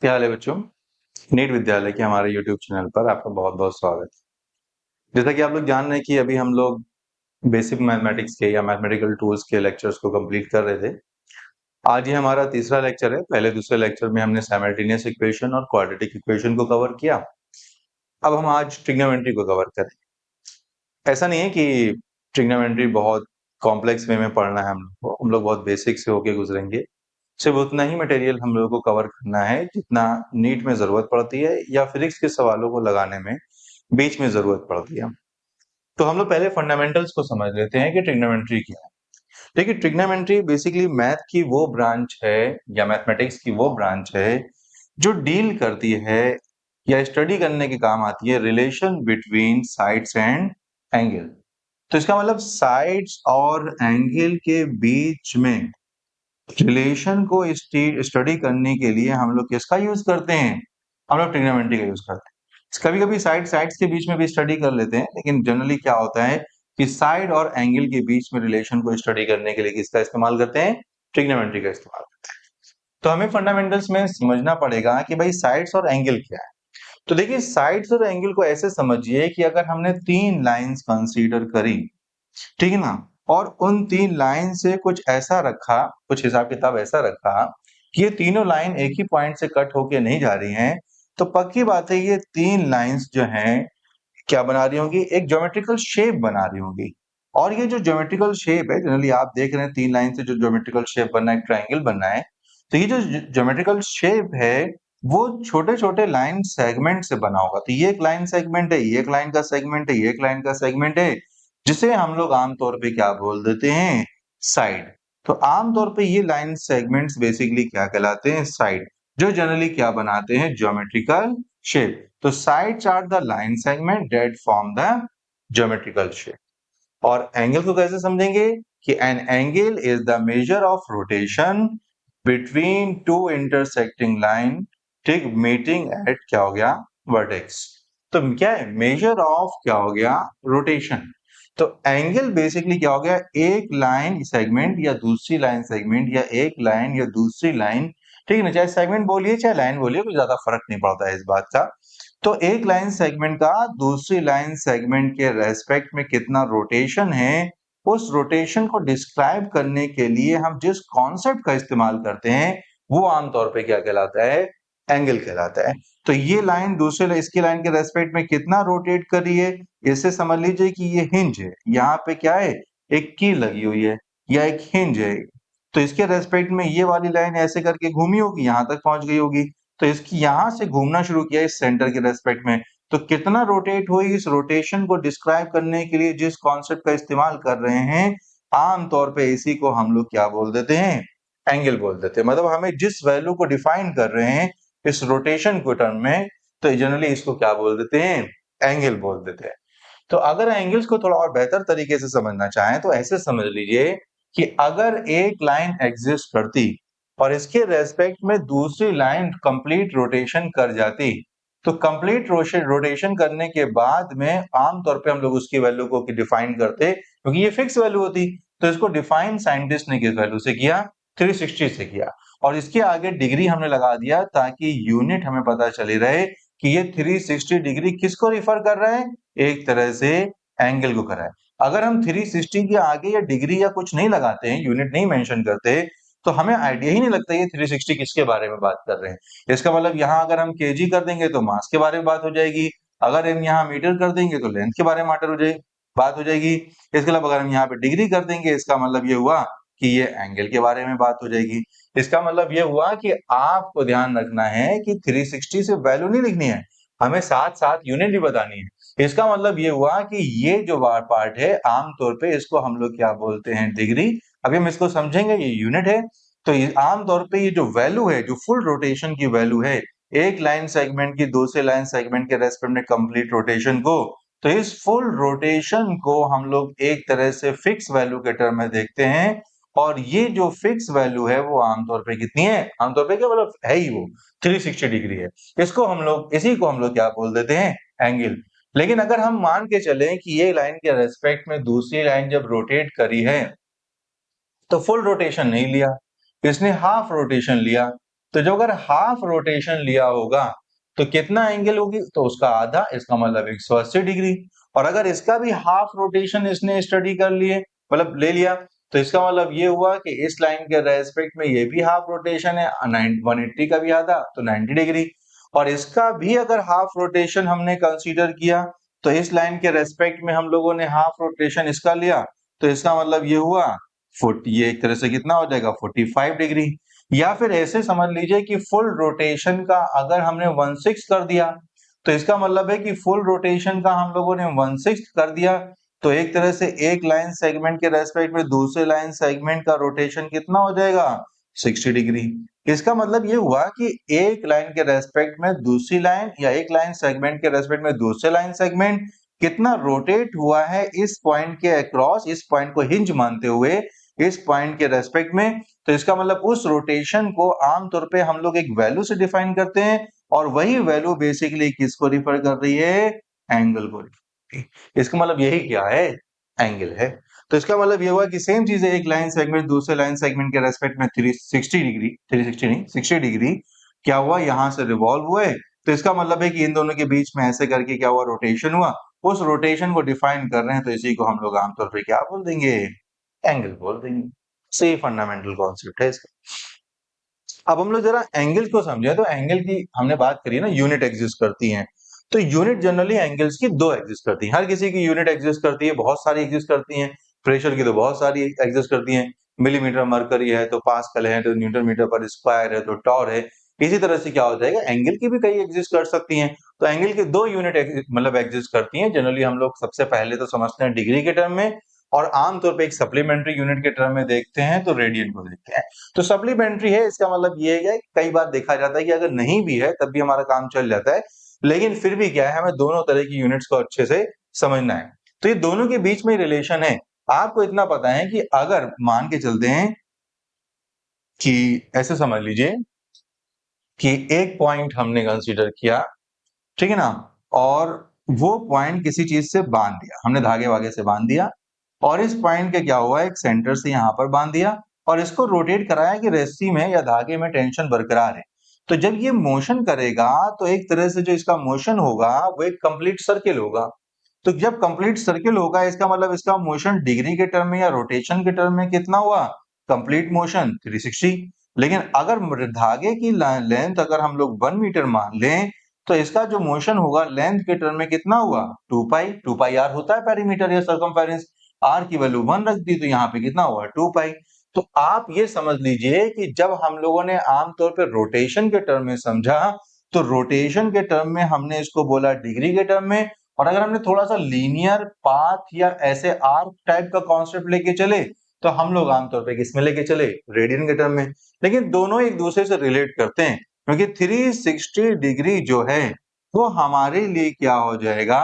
क्या हाल है बच्चों। नीट विद्यालय के हमारे YouTube चैनल पर आपका बहुत बहुत स्वागत है। जैसा कि आप लोग जान रहे हैं कि अभी हम लोग बेसिक मैथमेटिक्स के या मैथमेटिकल टूल्स के लेक्चर्स को कंप्लीट कर रहे थे। आज ये हमारा तीसरा लेक्चर है। पहले दूसरे लेक्चर में हमने साइमल्टेनियस इक्वेशन और क्वाड्रेटिक इक्वेशन को कवर किया। अब हम आज ट्रिग्नोमेट्री को कवर करें। ऐसा नहीं है कि ट्रिग्नोमेट्री बहुत कॉम्प्लेक्स वे में पढ़ना है हम लोग बहुत बेसिक से होके गुजरेंगे। सिर्फ उतना ही मटेरियल हम लोगों को कवर करना है जितना नीट में जरूरत पड़ती है या फिजिक्स के सवालों को लगाने में बीच में जरूरत पड़ती है। तो हम लोग पहले फंडामेंटल्स को समझ लेते हैं कि ट्रिग्नोमेट्री क्या है। देखिए, ट्रिग्नोमेट्री बेसिकली मैथ की वो ब्रांच है या मैथमेटिक्स की वो ब्रांच है जो डील करती है या स्टडी करने के काम आती है relation between sides and angle. तो इसका मतलब साइड्स और एंगल के बीच में रिलेशन को स्टडी करने के लिए हम लोग किसका यूज करते हैं? हम लोग ट्रिग्नोमेट्री का यूज करते हैं। कभी कभी साइड्स के बीच में भी स्टडी कर लेते हैं, लेकिन जनरली क्या होता है कि साइड और एंगल के बीच में रिलेशन को स्टडी करने के लिए किसका इस्तेमाल करते हैं? ट्रिग्नोमेट्री का इस्तेमाल करते हैं। तो हमें फंडामेंटल्स में समझना पड़ेगा कि भाई साइड्स और एंगल क्या है। तो देखिए, साइड्स और एंगल को ऐसे समझिए कि अगर हमने तीन लाइंस कंसीडर करी, ठीक है ना, और उन तीन लाइन से कुछ ऐसा रखा, कुछ हिसाब किताब ऐसा रखा कि ये तीनों लाइन एक ही पॉइंट से कट होके नहीं जा रही हैं, तो पक्की बात है ये तीन लाइंस जो हैं क्या बना रही होंगी? एक ज्योमेट्रिकल शेप बना रही होंगी। और ये जो ज्योमेट्रिकल शेप है, जनरली आप देख रहे हैं तीन लाइन से जो ज्योमेट्रिकल शेप बनना है, ट्रायंगल बनना है। तो ये जो ज्योमेट्रिकल शेप है वो छोटे छोटे लाइन सेगमेंट से बना होगा। तो ये एक लाइन सेगमेंट है, ये एक लाइन का सेगमेंट है, ये एक लाइन का सेगमेंट है, जिसे हम लोग आमतौर पे क्या बोल देते हैं? साइड। तो आमतौर पे ये लाइन सेगमेंट्स बेसिकली क्या कहलाते हैं? साइड, जो जनरली क्या बनाते हैं? Geometrical shape. तो sides are the line segment that form the geometrical shape। और एंगल को कैसे समझेंगे कि an angle is the measure of rotation between two intersecting line, ठीक, meeting at क्या हो गया? vertex। तो क्या है? measure of क्या हो गया? rotation। तो एंगल बेसिकली क्या हो गया? एक लाइन सेगमेंट या दूसरी लाइन सेगमेंट या एक लाइन या दूसरी लाइन, ठीक है ना, चाहे सेगमेंट बोलिए चाहे लाइन बोलिए, कुछ ज्यादा फर्क नहीं पड़ता है इस बात का। तो एक लाइन सेगमेंट का दूसरी लाइन सेगमेंट के रेस्पेक्ट में कितना रोटेशन है, उस रोटेशन को डिस्क्राइब करने के लिए हम जिस कॉन्सेप्ट का इस्तेमाल करते हैं वो आमतौर पे क्या कहलाता है? एंगल कहलाता है। तो ये लाइन दूसरे इसकी लाइन के रेस्पेक्ट में कितना रोटेट कर रही है, इसे समझ लीजिए कि ये हिंज है। यहाँ पे क्या है? एक की लगी हुई है या एक हिंज है। तो इसके रेस्पेक्ट में ये वाली लाइन ऐसे करके घूमी होगी, यहां तक पहुंच गई होगी। तो इसकी यहां से घूमना शुरू किया इस सेंटर के रेस्पेक्ट में, तो कितना रोटेट हुई, इस रोटेशन को डिस्क्राइब करने के लिए जिस कॉन्सेप्ट का इस्तेमाल कर रहे हैं आमतौर पे इसी को हम लोग क्या बोल देते हैं? एंगल बोल देते हैं। मतलब हमें जिस वैल्यू को डिफाइन कर रहे हैं इस रोटेशन को टर्म में, तो जनरली इसको क्या बोल देते हैं? एंगल बोल देते हैं। तो अगर एंगल्स को थोड़ा और बेहतर तरीके से समझना चाहें तो ऐसे समझ लीजिए कि अगर एक लाइन एग्जिस्ट करती और इसके रेस्पेक्ट में दूसरी लाइन कंप्लीट रोटेशन कर जाती, तो कंप्लीट रोटेशन करने के बाद में आमतौर पे हम लोग उसकी वैल्यू को डिफाइन करते, क्योंकि ये फिक्स वैल्यू होती। तो इसको डिफाइन साइंटिस्ट ने किस वैल्यू से किया? 360 से किया। और इसके आगे डिग्री हमने लगा दिया ताकि यूनिट हमें पता चली रहे कि ये 360 डिग्री किसको रिफर कर रहा है? एक तरह से एंगल को कर रहा है। अगर हम 360 के आगे या डिग्री या कुछ नहीं लगाते हैं, यूनिट नहीं मेंशन करते, तो हमें आइडिया ही नहीं लगता ये 360 किसके बारे में बात कर रहे हैं। इसका मतलब यहाँ अगर हम केजी कर देंगे तो मास के बारे में बात हो जाएगी, अगर हम यहाँ मीटर कर देंगे तो लेंथ के बारे में बात हो जाएगी। इसके अलावा अगर हम यहाँ पे डिग्री कर देंगे, इसका मतलब ये हुआ कि ये एंगल के बारे में बात हो जाएगी। इसका मतलब ये हुआ कि आपको ध्यान रखना है कि 360 से वैल्यू नहीं लिखनी है, हमें साथ साथ यूनिट भी बतानी है। इसका मतलब ये हुआ कि ये जो पार्ट है आमतौर पे इसको हम लोग क्या बोलते हैं? डिग्री। अभी हम इसको समझेंगे, ये यूनिट है। तो आमतौर पे ये जो वैल्यू है, जो फुल रोटेशन की वैल्यू है, एक लाइन सेगमेंट की दूसरे लाइन सेगमेंट के रेस्पेक्ट में कंप्लीट रोटेशन को, तो इस फुल रोटेशन को हम लोग एक तरह से फिक्स वैल्यू के टर्म में देखते हैं। और ये जो फिक्स वैल्यू है वो आमतौर पे कितनी है? आमतौर पे क्या मतलब है ही वो 360 डिग्री है। इसी को हम लोग क्या बोल देते हैं? एंगल। लेकिन अगर हम मान के चलें कि ये लाइन के रेस्पेक्ट में दूसरी लाइन जब रोटेट करी है तो फुल रोटेशन नहीं लिया, इसने हाफ रोटेशन लिया, तो जब अगर हाफ रोटेशन लिया होगा तो कितना एंगल होगी, तो उसका आधा, इसका मतलब 180 डिग्री। और अगर इसका भी हाफ रोटेशन इसने स्टडी कर लिए, मतलब ले लिया, तो इसका मतलब ये हुआ कि इस लाइन के रेस्पेक्ट में ये भी हाफ रोटेशन है, 180 का भी आधा, तो 90 डिग्री। और इसका भी अगर हाफ रोटेशन हमने कंसीडर किया, तो इस लाइन के रेस्पेक्ट में हम लोगों ने हाफ रोटेशन इसका लिया, तो इसका मतलब ये हुआ 40, ये एक तरह से कितना हो जाएगा 45 डिग्री। या फिर ऐसे समझ लीजिए कि फुल रोटेशन का अगर हमने 1/6 कर दिया, तो इसका मतलब है कि फुल रोटेशन का हम लोगों ने 1/6 कर दिया, तो एक तरह से एक लाइन सेगमेंट के रेस्पेक्ट में दूसरे लाइन सेगमेंट का रोटेशन कितना हो जाएगा 60 डिग्री। इसका मतलब ये हुआ कि एक लाइन के रेस्पेक्ट में दूसरी लाइन या एक लाइन सेगमेंट के रेस्पेक्ट में दूसरे लाइन सेगमेंट कितना रोटेट हुआ है इस पॉइंट के अक्रॉस, इस पॉइंट को हिंज मानते हुए इस पॉइंट के रेस्पेक्ट में। तो इसका मतलब उस रोटेशन को आमतौर पे हम लोग एक वैल्यू से डिफाइन करते हैं, और वही वैल्यू बेसिकली किसको रिफर कर रही है, एंगल को। इसका मतलब यही क्या है, एंगल है। तो इसका मतलब ये हुआ कि सेम चीज है, एक लाइन सेगमेंट दूसरे लाइन सेगमेंट के रेस्पेक्ट में 360 डिग्री, 360 नहीं 60 डिग्री क्या हुआ, यहां से रिवॉल्व हुए। तो इसका मतलब है कि इन दोनों के बीच में ऐसे करके क्या हुआ, रोटेशन हुआ। उस रोटेशन को डिफाइन कर रहे हैं, तो इसी को हम लोग आमतौर पर क्या बोल देंगे, एंगल बोल देंगे। सही फंडामेंटल कॉन्सेप्ट है इसका। अब हम लोग जरा एंगल को समझे, तो एंगल की हमने बात करी ना, यूनिट एग्जिस्ट करती हैं। तो यूनिट जनरली एंगल्स की दो एग्जिस्ट करती हैं, हर किसी की यूनिट एग्जिस्ट करती है, बहुत सारी एग्जिस्ट करती हैं। प्रेशर की तो बहुत सारी एग्जिस्ट करती हैं, मिलीमीटर मरकरी है तो पास्कल है, तो न्यूटन मीटर पर स्क्वायर है तो टॉर है। इसी तरह से क्या हो जाएगा, एंगल की भी कई एग्जिस्ट कर सकती हैं। तो एंगल की दो यूनिट मतलब एग्जिस्ट करती हैं। जनरली हम लोग सबसे पहले तो समझते हैं डिग्री के टर्म में, और आमतौर पे एक सप्लीमेंट्री यूनिट के टर्म में देखते हैं तो रेडियन को देखते हैं। तो सप्लीमेंट्री है, इसका मतलब ये है कि कई बार देखा जाता है कि अगर नहीं भी है तब भी हमारा काम चल जाता है, लेकिन फिर भी क्या है, हमें दोनों तरह की यूनिट्स को अच्छे से समझना है। तो ये दोनों के बीच में रिलेशन है। आपको इतना पता है कि अगर मान के चलते हैं कि ऐसे समझ लीजिए कि एक पॉइंट हमने कंसीडर किया, ठीक है ना, और वो पॉइंट किसी चीज से बांध दिया, हमने धागे वागे से बांध दिया, और इस पॉइंट के क्या हुआ, एक सेंटर से यहां पर बांध दिया, और इसको रोटेट कराया कि रस्सी में या धागे में टेंशन बरकरार है। तो जब ये मोशन करेगा, तो एक तरह से जो इसका मोशन होगा वो एक कंप्लीट सर्किल होगा। तो जब कंप्लीट सर्किल होगा, इसका मतलब इसका मोशन डिग्री के टर्म में या रोटेशन के टर्म में कितना हुआ, कंप्लीट मोशन 360। लेकिन अगर धागे की लेंथ अगर हम लोग 1 मीटर मान लें, तो इसका जो मोशन होगा लेंथ के टर्म में कितना हुआ, 2 पाई। 2 पाई आर होता है पेरीमीटर या सर्कमफेरेंस, आर की वैल्यू 1 रख दी, तो यहाँ पे कितना हुआ 2 पाई। तो आप ये समझ लीजिए कि जब हम लोगों ने आमतौर पर रोटेशन के टर्म में समझा, तो रोटेशन के टर्म में हमने इसको बोला डिग्री के टर्म में, और अगर हमने थोड़ा सा लीनियर पाथ या ऐसे आर्क टाइप का कॉन्सेप्ट लेके चले, तो हम लोग आमतौर पे किसमें लेके चले, रेडियन के टर्म में। लेकिन दोनों एक दूसरे से रिलेट करते हैं, क्योंकि 360 डिग्री जो है वो हमारे लिए क्या हो जाएगा,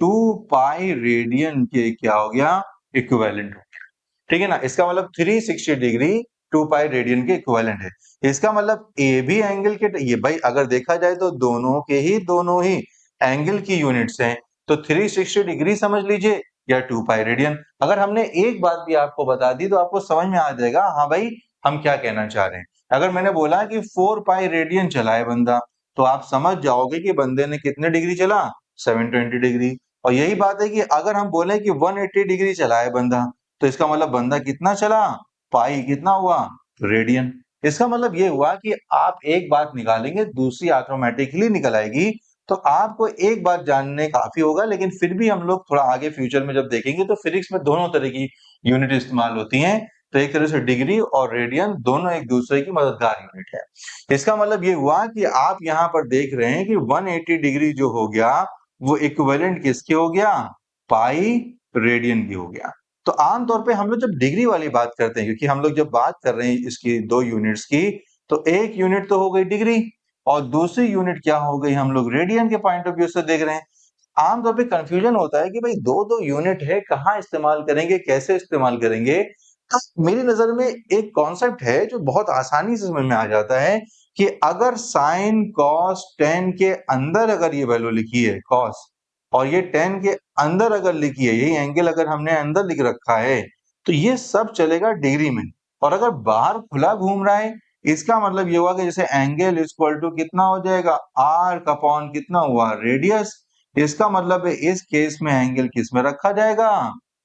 2 पाई रेडियन के क्या हो गया, इक्विवेलेंट हो गया। ठीक है ना, इसका मतलब 360 डिग्री 2 पाई रेडियन के इक्विवेलेंट है। इसका मतलब ए भी एंगल के, ये भाई अगर देखा जाए तो दोनों ही एंगल की यूनिट्स हैं। तो 360 डिग्री समझ लीजिए या 2 पाई रेडियन। अगर हमने एक बात भी आपको बता दी तो आपको समझ में आ जाएगा, हाँ भाई हम क्या कहना चाह रहे हैं। अगर मैंने बोला कि 4 पाई रेडियन चला है बंदा, तो आप समझ जाओगे कि बंदे ने कितने डिग्री चला, 720 डिग्री। और यही बात है कि अगर हम बोले कि 180 डिग्री चला है बंदा, तो इसका मतलब बंदा कितना चला, पाई कितना हुआ, रेडियन। इसका मतलब ये हुआ कि आप एक बात निकालेंगे दूसरी ऑटोमेटिकली निकल आएगी। तो आपको एक बात जानने काफी होगा, लेकिन फिर भी हम लोग थोड़ा आगे फ्यूचर में जब देखेंगे तो फिजिक्स में दोनों तरह की यूनिट इस्तेमाल होती हैं। तो एक तरह से डिग्री और रेडियन दोनों एक दूसरे की मददगार यूनिट है। इसका मतलब ये हुआ कि आप यहाँ पर देख रहे हैं कि 180 डिग्री जो हो गया वो इक्विवेलेंट किसके हो गया, पाई रेडियन की हो गया। तो आमतौर पे हम लोग जब डिग्री वाली बात करते हैं, क्योंकि हम लोग जब बात कर रहे हैं इसकी दो यूनिट्स की, तो एक यूनिट तो हो गई डिग्री और दूसरी यूनिट क्या हो गई, हम लोग रेडियन के पॉइंट ऑफ व्यू से देख रहे हैं। आमतौर पे कंफ्यूजन होता है कि भाई दो दो यूनिट है, कहाँ इस्तेमाल करेंगे, कैसे इस्तेमाल करेंगे। तो मेरी नजर में एक कॉन्सेप्ट है जो बहुत आसानी से समझ में आ जाता है कि अगर साइन कॉस टेन के अंदर अगर ये वैल्यू लिखी है कॉस, और ये टेन के अंदर अगर लिखी है, यही एंगल अगर हमने अंदर लिख रखा है, तो ये सब चलेगा डिग्री में। और अगर बाहर खुला घूम रहा है इसका मतलब ये हुआ कि जैसे एंगल इक्वल टू कितना हो जाएगा, आर्क अपॉन कितना हुआ, रेडियस। इसका मतलब है इस केस में एंगल किस में रखा जाएगा,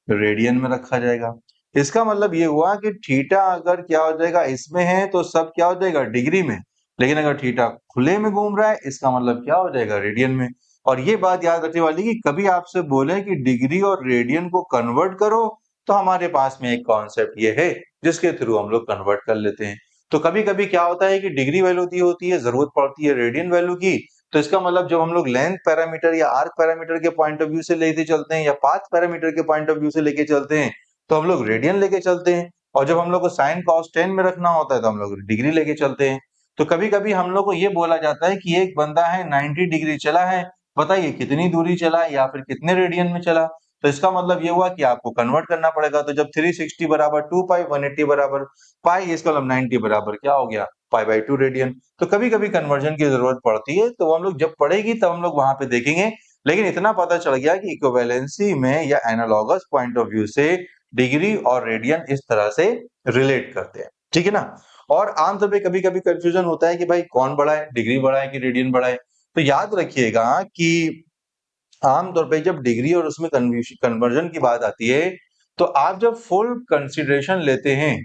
रेडियन में रखा जाएगा। इसका मतलब ये हुआ कि थीटा अगर क्या हो जाएगा इसमें है तो सब क्या हो जाएगा डिग्री में, लेकिन अगर थीटा खुले में घूम रहा है इसका मतलब क्या हो जाएगा रेडियन में। और ये बात याद रखने वाली कि कभी आपसे बोले कि डिग्री और रेडियन को कन्वर्ट करो तो हमारे पास में एक कॉन्सेप्ट ये है जिसके थ्रू हम लोग कन्वर्ट कर लेते हैं। तो कभी कभी क्या होता है कि डिग्री वैल्यू दी होती है, जरूरत पड़ती है रेडियन वैल्यू की, तो इसका मतलब जब हम लोग लेंथ पैरामीटर या आर्क पैरामीटर के पॉइंट ऑफ व्यू से लेके चलते हैं या पाथ पैरामीटर के पॉइंट ऑफ व्यू से लेके चलते हैं तो हम लोग रेडियन लेके चलते हैं, और जब हम लोग को साइन कॉस टेन में रखना होता है तो हम लोग डिग्री लेके चलते हैं। तो कभी कभी हम लोग को ये बोला जाता है कि एक बंदा है 90 डिग्री चला है, बताइए कितनी दूरी चला है या फिर कितने रेडियन में चला। तो इसका मतलब ये हुआ कि आपको कन्वर्ट करना पड़ेगा। तो जब 360 बराबर 2 पाई, 180 बराबर पाई, इसका मतलब 90 बराबर क्या हो गया, पाई बाई 2 रेडियन। तो कभी कभी कन्वर्जन की जरूरत पड़ती है, तो हम लोग जब पढ़ेगी तब हम लोग वहां पे देखेंगे। लेकिन इतना पता चल गया कि इक्विवेलेंसी में या एनालॉगस पॉइंट ऑफ व्यू से डिग्री और रेडियन इस तरह से रिलेट करते हैं, ठीक है ना। और आमतौर पे कभी कभी कंफ्यूजन होता है कि भाई कौन बड़ा है, डिग्री बड़ा है कि रेडियन बड़ा है। तो याद रखिएगा कि आमतौर पे जब डिग्री और उसमें कन्वर्जन की बात आती है तो आप जब फुल कंसीडरेशन लेते हैं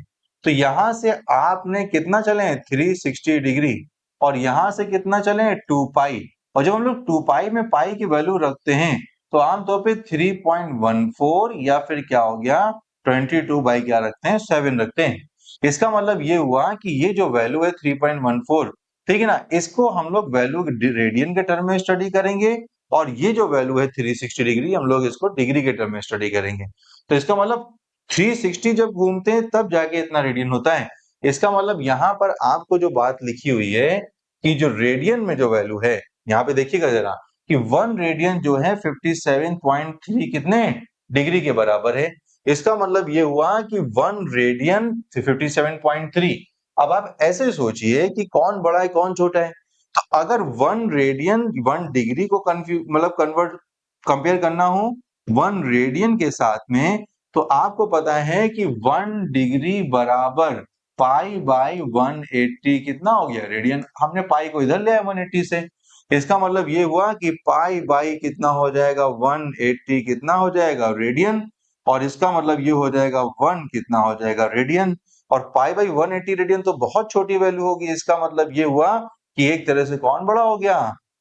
तो यहां से आपने कितना चले 360 डिग्री, और यहां से कितना चले 2 पाई। और जब हम लोग 2 पाई में पाई की वैल्यू रखते हैं तो आमतौर पे 3.14 या फिर क्या हो गया 22 बाई क्या रखते हैं 7 रखते हैं। इसका मतलब ये हुआ कि ये जो वैल्यू है 3.14, ठीक है ना, इसको हम लोग वैल्यू रेडियन के टर्म में स्टडी करेंगे, और ये जो वैल्यू है 360 डिग्री हम लोग इसको डिग्री के टर्म में स्टडी करेंगे। तो इसका मतलब 360 जब घूमते हैं तब जाके इतना रेडियन होता है। इसका मतलब यहाँ पर आपको जो बात लिखी हुई है कि जो रेडियन में जो वैल्यू है, यहाँ पे देखिएगा जरा कि 1 रेडियन जो है 57.3 कितने डिग्री के बराबर है। इसका मतलब ये हुआ कि 1 रेडियन 57.3। अब आप ऐसे सोचिए कि कौन बड़ा है कौन छोटा है। अगर 1 रेडियन 1 डिग्री को मतलब कन्वर्ट कंपेयर करना हो 1 रेडियन के साथ में, तो आपको पता है कि 1 डिग्री बराबर पाई बाई 180 कितना हो गया रेडियन। हमने पाई को इधर ले आया 180 से, इसका मतलब ये हुआ कि पाई बाई कितना हो जाएगा 180 कितना हो जाएगा रेडियन, और इसका मतलब ये हो जाएगा 1 कितना हो जाएगा रेडियन। और पाई बाई 180 रेडियन तो बहुत छोटी वैल्यू होगी। इसका मतलब ये हुआ कि एक तरह से कौन बड़ा हो गया,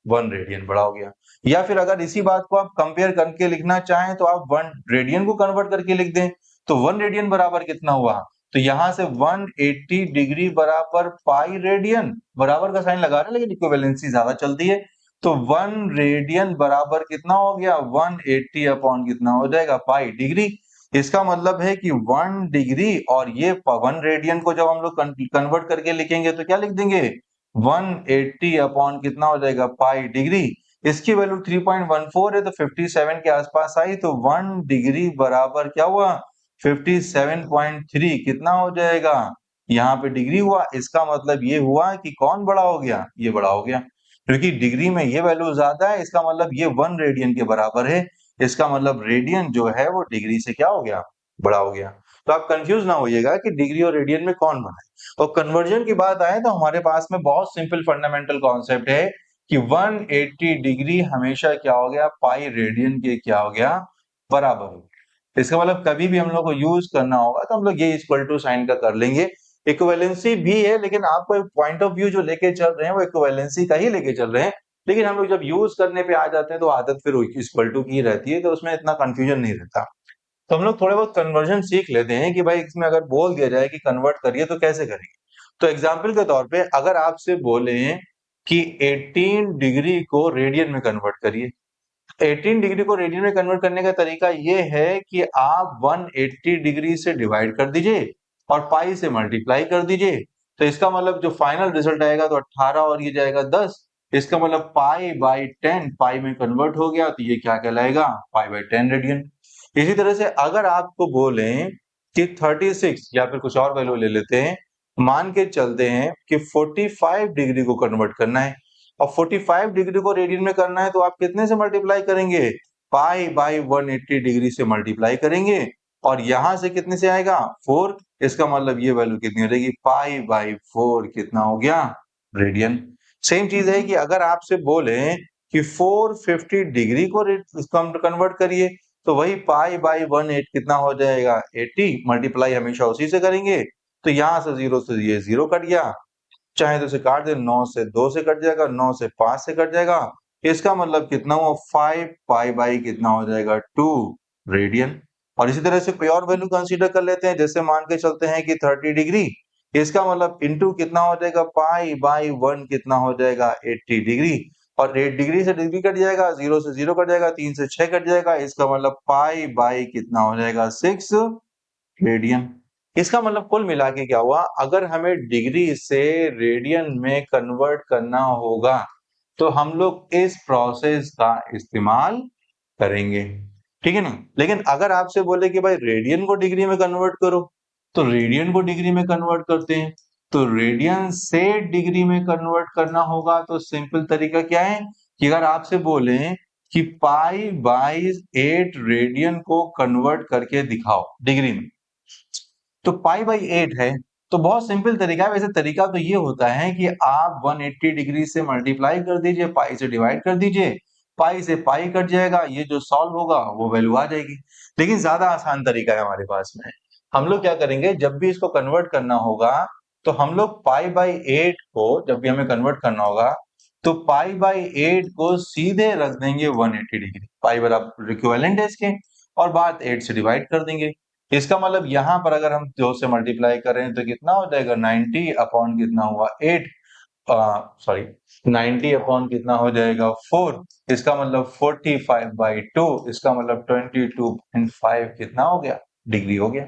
1 रेडियन बड़ा हो गया। या फिर अगर इसी बात को आप कंपेयर करके लिखना चाहें तो आप 1 रेडियन को कन्वर्ट करके लिख दें। तो 1 रेडियन बराबर कितना हुआ, तो यहां से 180 डिग्री बराबर पाई रेडियन, बराबर का साइन लगा रहे हैं लेकिन इक्विवेलेंसी ज्यादा चलती है। तो 1 रेडियन बराबर कितना हो गया 180 अपॉन कितना हो जाएगा पाई डिग्री। इसका मतलब है कि 1 डिग्री और ये 1 रेडियन को जब हम लोग कन्वर्ट करके लिखेंगे तो क्या लिख देंगे 180 अपॉन कितना हो जाएगा पाई डिग्री। इसकी वैल्यू 3.14 है तो 57 के आसपास आई, तो 1 डिग्री बराबर क्या हुआ 57.3 कितना हो जाएगा, यहाँ पे डिग्री हुआ। इसका मतलब ये हुआ कि कौन बड़ा हो गया, ये बड़ा हो गया, क्योंकि डिग्री में ये वैल्यू ज्यादा है। इसका मतलब ये 1 रेडियन के बराबर है। इसका मतलब रेडियन जो है वो डिग्री से क्या हो गया, बड़ा हो गया। तो आप कंफ्यूज ना होइएगा कि डिग्री और रेडियन में कौन बड़ा है। और कन्वर्जन की बात आए तो हमारे पास में बहुत सिंपल फंडामेंटल कॉन्सेप्ट है कि 180 डिग्री हमेशा क्या हो गया पाई रेडियन के क्या हो गया बराबर हो गया। इसका मतलब कभी भी हम लोग को यूज करना होगा तो हम लोग ये इक्वल टू साइन का कर लेंगे। इक्विवेलेंसी भी है, लेकिन आपको एक पॉइंट ऑफ व्यू जो लेके चल रहे हैं वो इक्विवेलेंसी का ही लेके चल रहे हैं। लेकिन हम लोग जब यूज करने पे आ जाते हैं तो आदत फिर इक्वल टू की रहती है, तो उसमें इतना कंफ्यूजन नहीं रहता। तो हम लोग थोड़े बहुत कन्वर्जन सीख लेते हैं कि भाई इसमें अगर बोल दिया जाए कि कन्वर्ट करिए तो कैसे करेंगे। तो एग्जाम्पल के तौर पे अगर आपसे बोले कि 18 डिग्री को रेडियन में कन्वर्ट करिए, 18 डिग्री को रेडियन में कन्वर्ट करने का तरीका ये है कि आप 180 डिग्री से डिवाइड कर दीजिए और पाई से मल्टीप्लाई कर दीजिए। तो इसका मतलब जो फाइनल रिजल्ट आएगा तो 18 और ये जाएगा 10। इसका मतलब पाई बाई 10 पाई में कन्वर्ट हो गया, तो ये क्या कहलाएगा पाई बाई 10 रेडियन। इसी तरह से अगर आपको बोले कि 36 या फिर कुछ और वैल्यू ले लेते हैं, मान के चलते हैं कि 45 डिग्री को कन्वर्ट करना है और 45 डिग्री को रेडियन में करना है, तो आप कितने से मल्टीप्लाई करेंगे पाई बाई 180 डिग्री से मल्टीप्लाई करेंगे। और यहां से कितने से आएगा 4, इसका मतलब ये वैल्यू कितनी हो जाएगी पाई/4 कितना हो गया रेडियन। सेम चीज है कि अगर आपसे बोले कि 450 डिग्री को कन्वर्ट करिए तो वही पाई/1/8 कितना हो जाएगा 80, मल्टीप्लाई हमेशा उसी से करेंगे। तो यहाँ से 0 से ये 0 कट गया, चाहे तो इसे काट दे, 9 से 2 से कट जाएगा, 9 से 5 से कट जाएगा, इसका मतलब कितना हुआ 5 पाई बाई कितना हो जाएगा 2 रेडियन। और इसी तरह से कोई और वैल्यू कंसीडर कर लेते हैं, जैसे मान के चलते हैं कि 30 डिग्री, इसका मतलब इनटू कितना हो जाएगा पाई/1 कितना हो जाएगा 80 डिग्री, और 8 डिग्री से डिग्री कट जाएगा, 0 से 0 कट जाएगा, 3 से 6 कट जाएगा, इसका मतलब पाई/, कितना हो जाएगा 6 रेडियन। इसका मतलब कुल मिला के क्या हुआ, अगर हमें डिग्री से रेडियन में कन्वर्ट करना होगा तो हम लोग इस प्रोसेस का इस्तेमाल करेंगे, ठीक है ना। लेकिन अगर आपसे बोले कि भाई रेडियन को डिग्री में कन्वर्ट करो, तो रेडियन को डिग्री में कन्वर्ट करते हैं। तो रेडियन से डिग्री में कन्वर्ट करना होगा तो सिंपल तरीका क्या है कि अगर आपसे बोले कि पाई/8 रेडियन को कन्वर्ट करके दिखाओ डिग्री में, तो पाई/8 है, तो बहुत सिंपल तरीका है। वैसे तरीका तो ये होता है कि आप 180 डिग्री से मल्टीप्लाई कर दीजिए, पाई से डिवाइड कर दीजिए, पाई से पाई कट जाएगा, ये जो सॉल्व होगा वो वैल्यू आ जाएगी। लेकिन ज्यादा आसान तरीका है हमारे पास में। हम लोग क्या करेंगे, जब भी इसको कन्वर्ट करना होगा तो हम लोग पाई/8 को, जब भी हमें कन्वर्ट करना होगा तो पाई/8 को सीधे रख देंगे 180 डिग्री, पाई बराबर इक्विवेलेंट है इसके, और बात 8 से डिवाइड कर देंगे। इसका मतलब यहाँ पर अगर हम 2 से मल्टीप्लाई करें तो कितना हो जाएगा 90 अपॉन कितना हुआ 8, सॉरी 90 अपॉन कितना हो जाएगा 4, इसका मतलब 45/2, इसका मतलब 22.5 कितना हो गया डिग्री हो गया।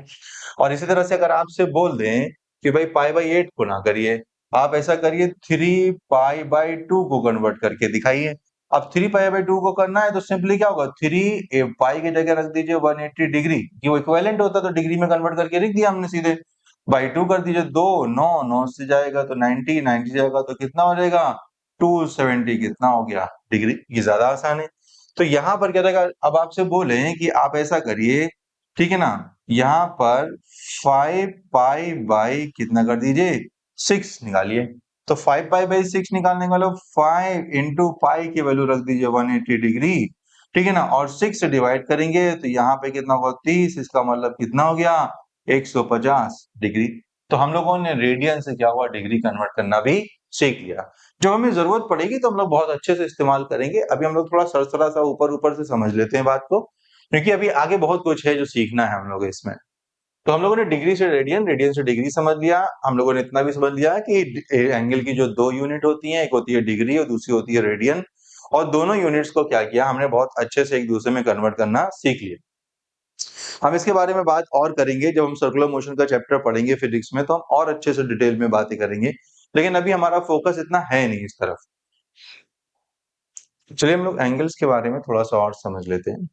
और इसी तरह से अगर आपसे बोल दें कि भाई पाई/8 को ना करिए, आप ऐसा करिए 3 पाई/2 को कन्वर्ट करके दिखाइए। अब 3 पाई/2 को करना है तो सिंपली क्या होगा, 3 पाई की जगह रख दीजिए 180 डिग्री, कि वो इक्विवेलेंट होता तो डिग्री में कन्वर्ट करके लिख दिया हमने सीधे। बाई 2 कर दीजिए, 2 9 9 से जाएगा तो 90, 90 जाएगा तो कितना हो जाएगा 270 कितना हो गया डिग्री। ये ज्यादा आसान है। तो यहाँ पर क्या रहेगा, अब आपसे बोले कि आप ऐसा करिए, ठीक है ना, यहाँ पर 5 पाई/, कितना कर दीजिए 6 निकालिए। तो 5 पाई/6 निकालने का मतलब 5 इंटू पाई की वैल्यू रख दीजिए 180 डिग्री, ठीक है ना, और 6 से डिवाइड करेंगे तो यहाँ पे कितना होगा 30, इसका मतलब कितना हो गया 150 डिग्री। तो हम लोगों ने रेडियन से क्या हुआ डिग्री कन्वर्ट करना भी सीख लिया। जब हमें जरूरत पड़ेगी तो हम लोग बहुत अच्छे से इस्तेमाल करेंगे। अभी हम लोग थोड़ा सरसरा सा ऊपर ऊपर से समझ लेते हैं बात को, क्योंकि अभी आगे बहुत कुछ है जो सीखना है हम लोग इसमें। तो हम लोगों ने डिग्री से रेडियन, रेडियन से डिग्री समझ लिया। हम लोगों ने इतना भी समझ लिया कि एंगल की जो 2 यूनिट होती हैं, एक होती है डिग्री और दूसरी होती है रेडियन, और दोनों यूनिट्स को क्या किया हमने बहुत अच्छे से एक दूसरे में कन्वर्ट करना सीख लिया। हम इसके बारे में बात और करेंगे जब हम सर्कुलर मोशन का चैप्टर पढ़ेंगे फिजिक्स में, तो हम और अच्छे से डिटेल में बातें करेंगे, लेकिन अभी हमारा फोकस इतना है नहीं इस तरफ। चलिए हम लोग एंगल्स के बारे में थोड़ा सा और समझ लेते हैं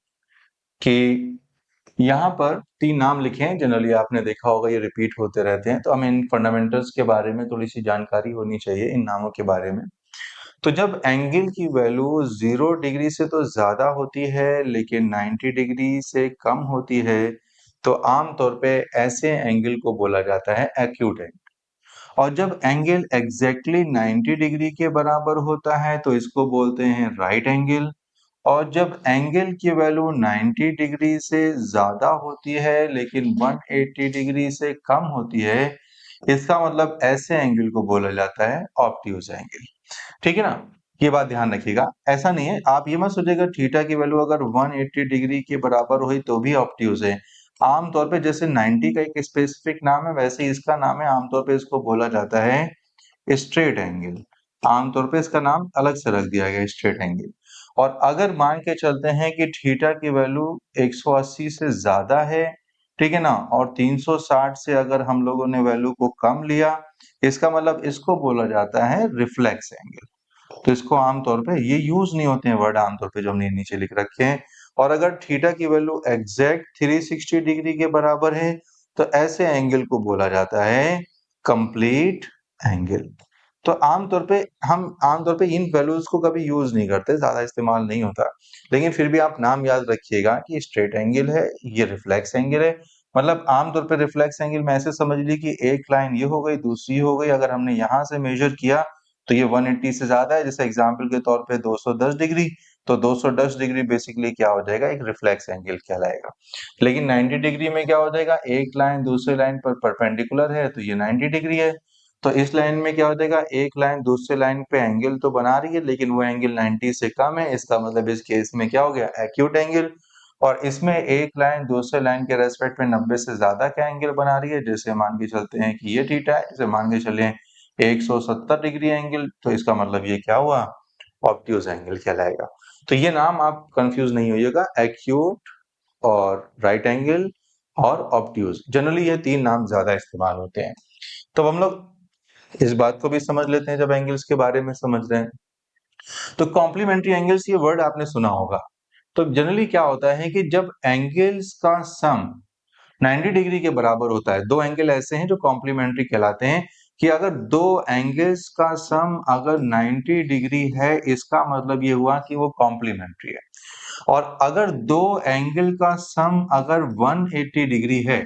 कि यहाँ पर 3 नाम लिखे हैं, जनरली आपने देखा होगा ये रिपीट होते रहते हैं, तो हमें इन फंडामेंटल्स के बारे में थोड़ी सी जानकारी होनी चाहिए इन नामों के बारे में। तो जब एंगल की वैल्यू 0 डिग्री से तो ज्यादा होती है लेकिन 90 डिग्री से कम होती है, तो आमतौर पे ऐसे एंगल को बोला जाता है एक्यूट एंगल। और जब एंगल एग्जैक्टली 90 डिग्री के बराबर होता है तो इसको बोलते हैं राइट एंगल। और जब एंगल की वैल्यू 90 डिग्री से ज्यादा होती है लेकिन 180 डिग्री से कम होती है, इसका मतलब ऐसे एंगल को बोला जाता है ऑब्ट्यूज एंगल, ठीक है ना। ये बात ध्यान रखिएगा, ऐसा नहीं है आप ये मत सोचिएगा थीटा की वैल्यू अगर 180 डिग्री के बराबर हुई तो भी ऑब्ट्यूज है। आमतौर पे जैसे 90 का एक स्पेसिफिक नाम है, वैसे ही इसका नाम है, आमतौर पे इसको बोला जाता है स्ट्रेट एंगल। आमतौर पे इसका नाम अलग से रख दिया गया स्ट्रेट एंगल। और अगर मान के चलते हैं कि थीटा की वैल्यू 180 से ज्यादा है, ठीक है ना, और 360 से अगर हम लोगों ने वैल्यू को कम लिया, इसका मतलब इसको बोला जाता है रिफ्लेक्स एंगल। तो इसको आमतौर पे ये यूज नहीं होते हैं वर्ड आमतौर पे जो हमने नीचे लिख रखे हैं। और अगर थीटा की वैल्यू एग्जैक्ट 360 डिग्री के बराबर है तो ऐसे एंगल को बोला जाता है कंप्लीट एंगल। तो आमतौर पे इन वैल्यूज को कभी यूज नहीं करते, ज्यादा इस्तेमाल नहीं होता, लेकिन फिर भी आप नाम याद रखिएगा कि स्ट्रेट एंगल है, ये रिफ्लेक्स एंगल है। मतलब आमतौर पे रिफ्लेक्स एंगल में ऐसे समझ ली कि एक लाइन ये हो गई, दूसरी हो गई, अगर हमने यहाँ से मेजर किया तो ये 180 से ज्यादा है, जैसे एग्जाम्पल के तौर पे 210 डिग्री, तो 210 डिग्री बेसिकली क्या हो जाएगा, एक रिफ्लेक्स एंगल कहलाएगा। लेकिन 90 डिग्री में क्या हो जाएगा, एक लाइन दूसरे लाइन पर परपेंडिकुलर है तो ये 90 डिग्री है। तो इस लाइन में क्या हो जाएगा, एक लाइन दूसरे लाइन पे एंगल तो बना रही है लेकिन वो एंगल 90 से कम है, इसका मतलब इस केस में क्या हो गया, एक्यूट एंगल। और इसमें एक लाइन दूसरे लाइन के रेस्पेक्ट में 90 से ज्यादा का एंगल बना रही है, जैसे मान के चलते हैं कि ये थीटा है, जैसे मान के चले 170 डिग्री एंगल, तो इसका मतलब ये क्या हुआ, ऑब्ट्यूज एंगल कहलाएगा। तो ये नाम आप कंफ्यूज नहीं होइएगा, एक्यूट और राइट एंगल और ऑब्ट्यूज, जनरली ये तीन नाम ज्यादा इस्तेमाल होते हैं। तो हम लोग इस बात को भी समझ लेते हैं, जब एंगल्स के बारे में समझ रहे हैं तो कॉम्प्लीमेंट्री एंगल्स, ये वर्ड आपने सुना होगा। तो जनरली क्या होता है कि जब एंगल्स का सम 90 डिग्री के बराबर होता है, दो एंगल ऐसे हैं जो कॉम्प्लीमेंट्री कहलाते हैं, कि अगर दो एंगल्स का सम अगर 90 डिग्री है, इसका मतलब ये हुआ कि वो कॉम्प्लीमेंट्री है। और अगर दो एंगल का सम अगर 180 डिग्री है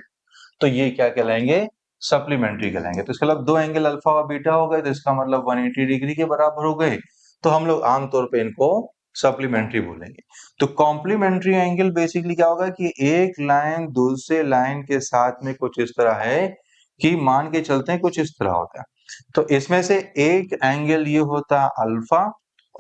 तो ये क्या कहलाएंगे, सप्लीमेंट्री कहलाएंगे। तो इसका मतलब दो एंगल अल्फा और बीटा हो गए तो इसका मतलब 180 डिग्री के बराबर हो गए, तो हम लोग आमतौर पे इनको सप्लीमेंट्री बोलेंगे। तो कॉम्प्लीमेंट्री एंगल बेसिकली क्या होगा कि एक लाइन दूसरे लाइन के साथ में कुछ इस तरह है कि मान के चलते हैं कुछ इस तरह होता है। तो इसमें से एक एंगल ये होता है अल्फा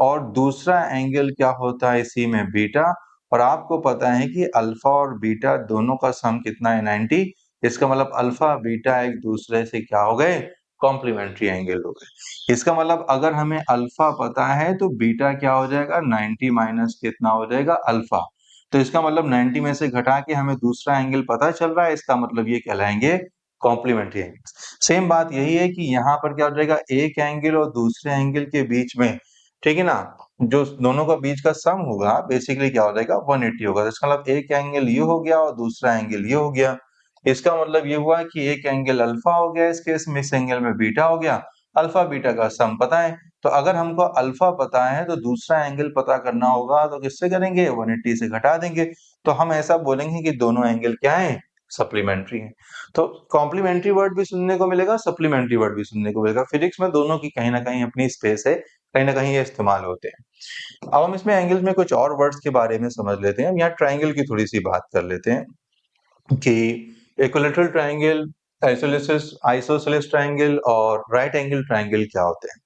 और दूसरा एंगल क्या होता है इसी में बीटा। और आपको पता है कि अल्फा और बीटा दोनों का सम कितना है, 90। इसका मतलब अल्फा बीटा एक दूसरे से क्या हो गए, कॉम्प्लीमेंट्री एंगल हो गए। इसका मतलब अगर हमें अल्फा पता है तो बीटा क्या हो जाएगा, 90 माइनस कितना हो जाएगा, अल्फा। तो इसका मतलब 90 में से घटा के हमें दूसरा एंगल पता चल रहा है, इसका मतलब ये कहलाएंगे कॉम्प्लीमेंट्री एंगल। सेम बात यही है कि यहाँ पर क्या हो जाएगा, एक एंगल और दूसरे एंगल के बीच में, ठीक है ना, जो दोनों का बीच का सम होगा बेसिकली क्या हो जाएगा, 180 होगा। तो इसका मतलब एक एंगल ये हो गया और दूसरा एंगल ये हो गया। इसका मतलब ये हुआ कि एक एंगल अल्फा हो गया, इस केस में इस एंगल में बीटा हो गया। अल्फा बीटा का सम पता है, तो अगर हमको अल्फा पता है तो दूसरा एंगल पता करना होगा तो किससे करेंगे, 180 से घटा देंगे। तो हम ऐसा बोलेंगे कि दोनों एंगल क्या है, सप्लीमेंट्री है। तो कॉम्प्लीमेंट्री वर्ड भी सुनने को मिलेगा, सप्लीमेंट्री वर्ड भी सुनने को मिलेगा। फिजिक्स में दोनों की कहीं ना कहीं अपनी स्पेस है, कहीं ना कहीं ये इस्तेमाल होते हैं। अब हम इसमें एंगल्स में कुछ और वर्ड्स के बारे में समझ लेते हैं। हम यहाँ ट्राइंगल की थोड़ी सी बात कर लेते हैं कि इक्विलैटरल ट्रायंगल, आइसोसेलेस ट्रायंगल और राइट एंगल ट्रायंगल क्या होते हैं।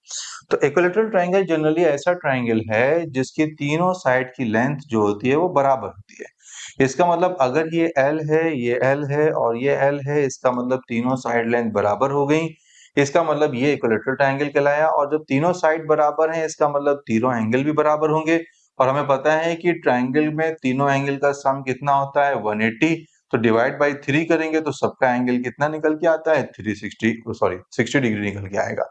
तो इक्विलैटरल ट्रायंगल जनरली ऐसा ट्रायंगल है जिसकी तीनों साइड की लेंथ जो होती है वो बराबर होती है। इसका मतलब अगर ये L है, ये L है और ये L है, इसका मतलब तीनों साइड लेंथ बराबर हो गई, इसका मतलब ये इक्विलैटरल ट्रायंगल कहलाया। और जब तीनों साइड बराबर हैं इसका मतलब तीनों एंगल भी बराबर होंगे। और हमें पता है कि ट्रायंगल में तीनों एंगल का सम कितना होता है, 180। तो डिवाइड बाई 3 करेंगे तो सबका एंगल कितना निकल के आता है, 60 डिग्री निकल के आएगा।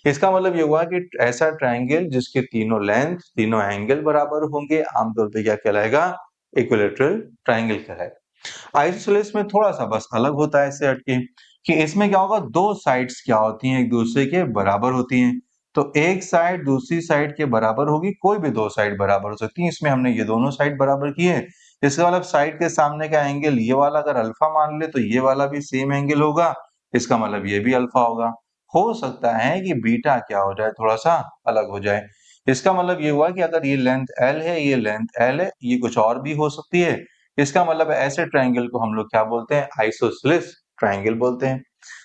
इसका मतलब ये हुआ कि ऐसा ट्रायंगल जिसके तीनों लेंथ तीनों एंगल बराबर होंगे आमतौर पे क्या कहलाएगा, इक्विलैटरल ट्रायंगल कहलाएगा। आइसोसेलेस में थोड़ा सा बस अलग होता है इससे हटके, कि इसमें क्या होगा, दो साइड्स क्या होती हैं, एक दूसरे के बराबर होती हैं। तो एक साइड दूसरी साइड के बराबर होगी, कोई भी दो साइड बराबर हो सकती है। इसमें हमने ये दोनों साइड बराबर की है। इसका मतलब साइड के सामने का एंगल ये वाला अगर अल्फा मान ले तो ये वाला भी सेम एंगल होगा, इसका मतलब ये भी अल्फा होगा। हो सकता है कि बीटा क्या हो जाए, थोड़ा सा अलग हो जाए। इसका मतलब ये हुआ कि अगर ये लेंथ L है, ये लेंथ L है, ये कुछ और भी हो सकती है। इसका मतलब ऐसे ट्रायंगल को हम लोग क्या बोलते हैं, आइसोसेलेस ट्रायंगल बोलते हैं।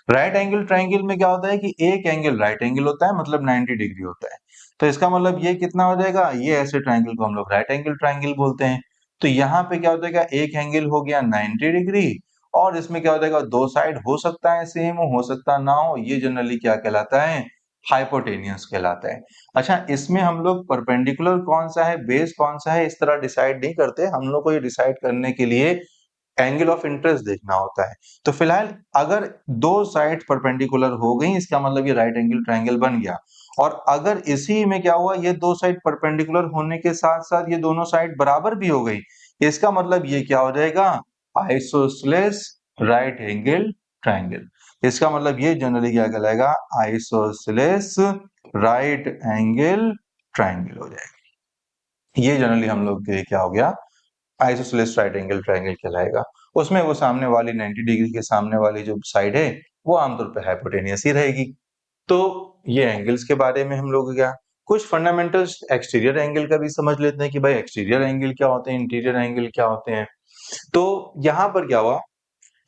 राइट एंगल ट्रायंगल में क्या होता है कि एक एंगल राइट एंगल होता है, मतलब 90 डिग्री होता है। तो इसका मतलब ये कितना हो जाएगा, ये ऐसे ट्रायंगल को हम लोग राइट एंगल ट्रायंगल बोलते हैं। तो यहाँ पे क्या हो जाएगा, एक एंगल हो गया 90 डिग्री और इसमें क्या हो जाएगा, दो साइड हो सकता है सेम हो सकता ना हो, ये जनरली क्या कहलाता है, हाइपोटेनियस कहलाता है। अच्छा, इसमें हम लोग परपेंडिकुलर कौन सा है, बेस कौन सा है, इस तरह डिसाइड नहीं करते। हम लोग को ये डिसाइड करने के लिए एंगल ऑफ इंटरेस्ट देखना होता है। तो फिलहाल अगर दो साइड परपेंडिकुलर हो गई इसका मतलब ये राइट एंगल ट्रायंगल बन गया। और अगर इसी में क्या हुआ, ये दो साइड परपेंडिकुलर होने के साथ साथ ये दोनों साइड बराबर भी हो गई, इसका मतलब ये क्या हो जाएगा, आइसोसेलेस राइट एंगल ट्रायंगल। इसका मतलब ये जनरली क्या कहलाएगा, आइसोसेलेस राइट एंगल ट्राइंगल हो जाएगा। ये जनरली हम लोग के लिए क्या हो गया, आइसोसेलेस राइट एंगल ट्राइंगल कहलाएगा। उसमें वो सामने वाली 90 डिग्री के सामने वाली जो साइड है वो आमतौर पर हाइपोटेनियस ही रहेगी। तो ये एंगल्स के बारे में हम लोग क्या, कुछ फंडामेंटल्स एक्सटीरियर एंगल का भी समझ लेते हैं कि भाई एक्सटीरियर एंगल क्या होते हैं, इंटीरियर एंगल क्या होते हैं। तो यहाँ पर क्या हुआ,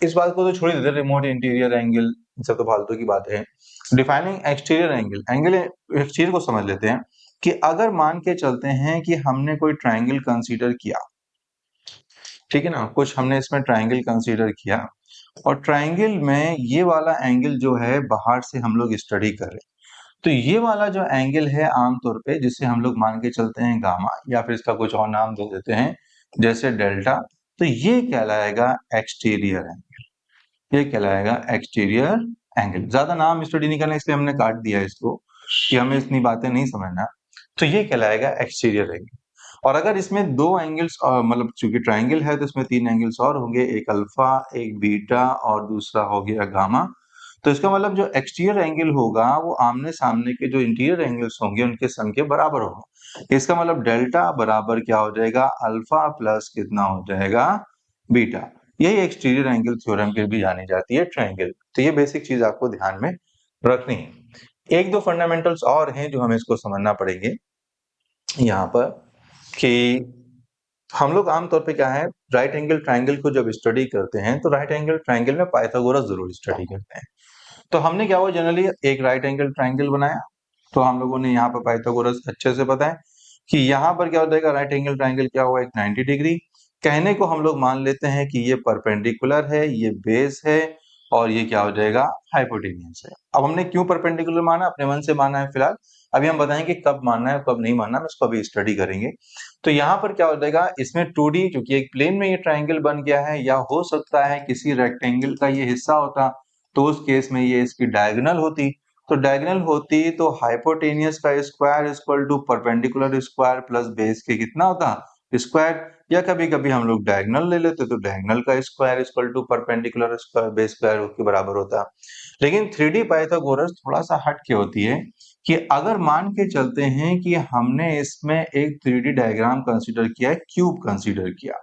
इस बात को तो छोड़ ही देते, रिमोट इंटीरियर एंगल सब तो फालतू की बात है। Defining exterior angle, angle exterior को समझ लेते हैं कि अगर मान के चलते हैं कि हमने कोई ट्राइंगल कंसीडर किया, ठीक है ना, कुछ हमने इसमें ट्राइंगल कंसीडर किया और ट्राइंगल में ये वाला एंगल जो है बाहर से हम लोग स्टडी कर रहे हैं, तो ये वाला जो एंगल है आमतौर पे जिसे हम लोग मान के चलते हैं गामा, या फिर इसका कुछ और नाम दे देते हैं जैसे डेल्टा, तो ये कहलाएगा एक्सटीरियर एंगल। ये कहलाएगा एक्सटीरियर एंगल। ज्यादा नाम स्टडी नहीं करना इसलिए हमने काट दिया इसको कि हमें इतनी बातें नहीं समझना। तो ये कहलाएगा एक्सटीरियर एंगल। और अगर इसमें दो एंगल्स मतलब चूंकि ट्राइंगल है तो इसमें तीन एंगल्स और होंगे, एक अल्फा, एक बीटा और दूसरा हो गया गामा। तो इसका मतलब जो एक्सटीरियर एंगल होगा वो आमने सामने के जो इंटीरियर एंगल्स होंगे उनके सम के बराबर होगा। इसका मतलब डेल्टा बराबर क्या हो जाएगा, अल्फा प्लस कितना हो जाएगा, बीटा। यही एक्सटीरियर एंगल थ्योरम के भी जानी जाती है ट्रायंगल। तो ये बेसिक चीज आपको ध्यान में रखनी है। एक दो फंडामेंटल्स और हैं जो हमें इसको समझना पड़ेंगे यहाँ पर, कि हम लोग आमतौर पे क्या है, राइट एंगल ट्रायंगल को जब स्टडी करते हैं तो राइट एंगल ट्रायंगल में पाइथागोरस जरूर स्टडी करते हैं। तो हमने क्या हुआ, जनरली एक राइट एंगल ट्रायंगल बनाया, तो हम लोगों ने यहाँ पर पाइथागोरस अच्छे से पता है कि यहाँ पर क्या हो जाएगा, राइट एंगल ट्रायंगल क्या हुआ, एक 90 डिग्री। कहने को हम लोग मान लेते हैं कि ये परपेंडिकुलर है, ये बेस है और ये क्या हो जाएगा, हाइपोटेन्यूज है। अब हमने क्यों परपेंडिकुलर माना, अपने मन से माना है फिलहाल, अभी हम बताएंगे कब मानना है कब नहीं मानना, हम इसको अभी स्टडी करेंगे। तो यहाँ पर क्या हो जाएगा, इसमें 2D क्योंकि एक प्लेन में ये ट्रायंगल बन गया है, या हो सकता है किसी रेक्टेंगल का ये हिस्सा होता, तो उस केस में ये इसकी डायगोनल होती। तो डायगोनल होती तो हाइपोटेनियस का square equal to perpendicular square plus base के कितना होता, स्क्वायर। या कभी कभी हम लोग डायगोनल ले लेते तो डायगोनल का square equal to perpendicular square base square के बराबर होता। लेकिन 3D पाइथागोरस थोड़ा सा हट के होती है कि अगर मान के चलते हैं कि हमने इसमें एक 3D डायग्राम कंसीडर किया है, क्यूब कंसीडर किया,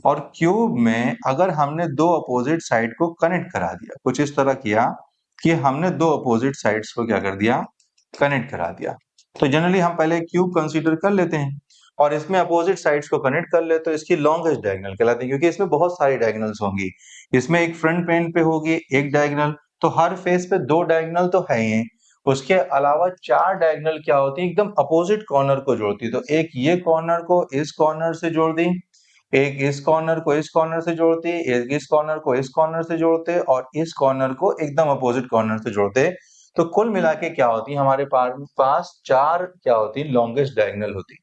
और क्यूब में अगर हमने दो अपोजिट साइड को कनेक्ट करा दिया, कुछ इस तरह किया कि हमने दो अपोजिट साइड्स को क्या कर दिया, कनेक्ट करा दिया। तो जनरली हम पहले क्यूब कंसीडर कर लेते हैं और इसमें अपोजिट साइड्स को कनेक्ट कर ले तो इसकी लॉन्गेस्ट डायगोनल कहलाती है, क्योंकि इसमें बहुत सारी डायगोनल्स होंगी। इसमें एक फ्रंट प्लेन पे होगी एक डायगोनल, तो हर फेस पे दो डायगोनल तो है ही, उसके अलावा चार डायगोनल क्या होती है, एकदम अपोजिट कॉर्नर को जोड़ती। तो एक ये कॉर्नर को इस कॉर्नर से जोड़ दी, एक इस कॉर्नर को इस कॉर्नर से जोड़ते, एक इस कॉर्नर को इस कॉर्नर से जोड़ते और इस कॉर्नर को एकदम अपोजिट कॉर्नर से जोड़ते। तो कुल मिला के क्या होती, हमारे पास चार क्या होती, लॉन्गेस्ट डायगोनल होती।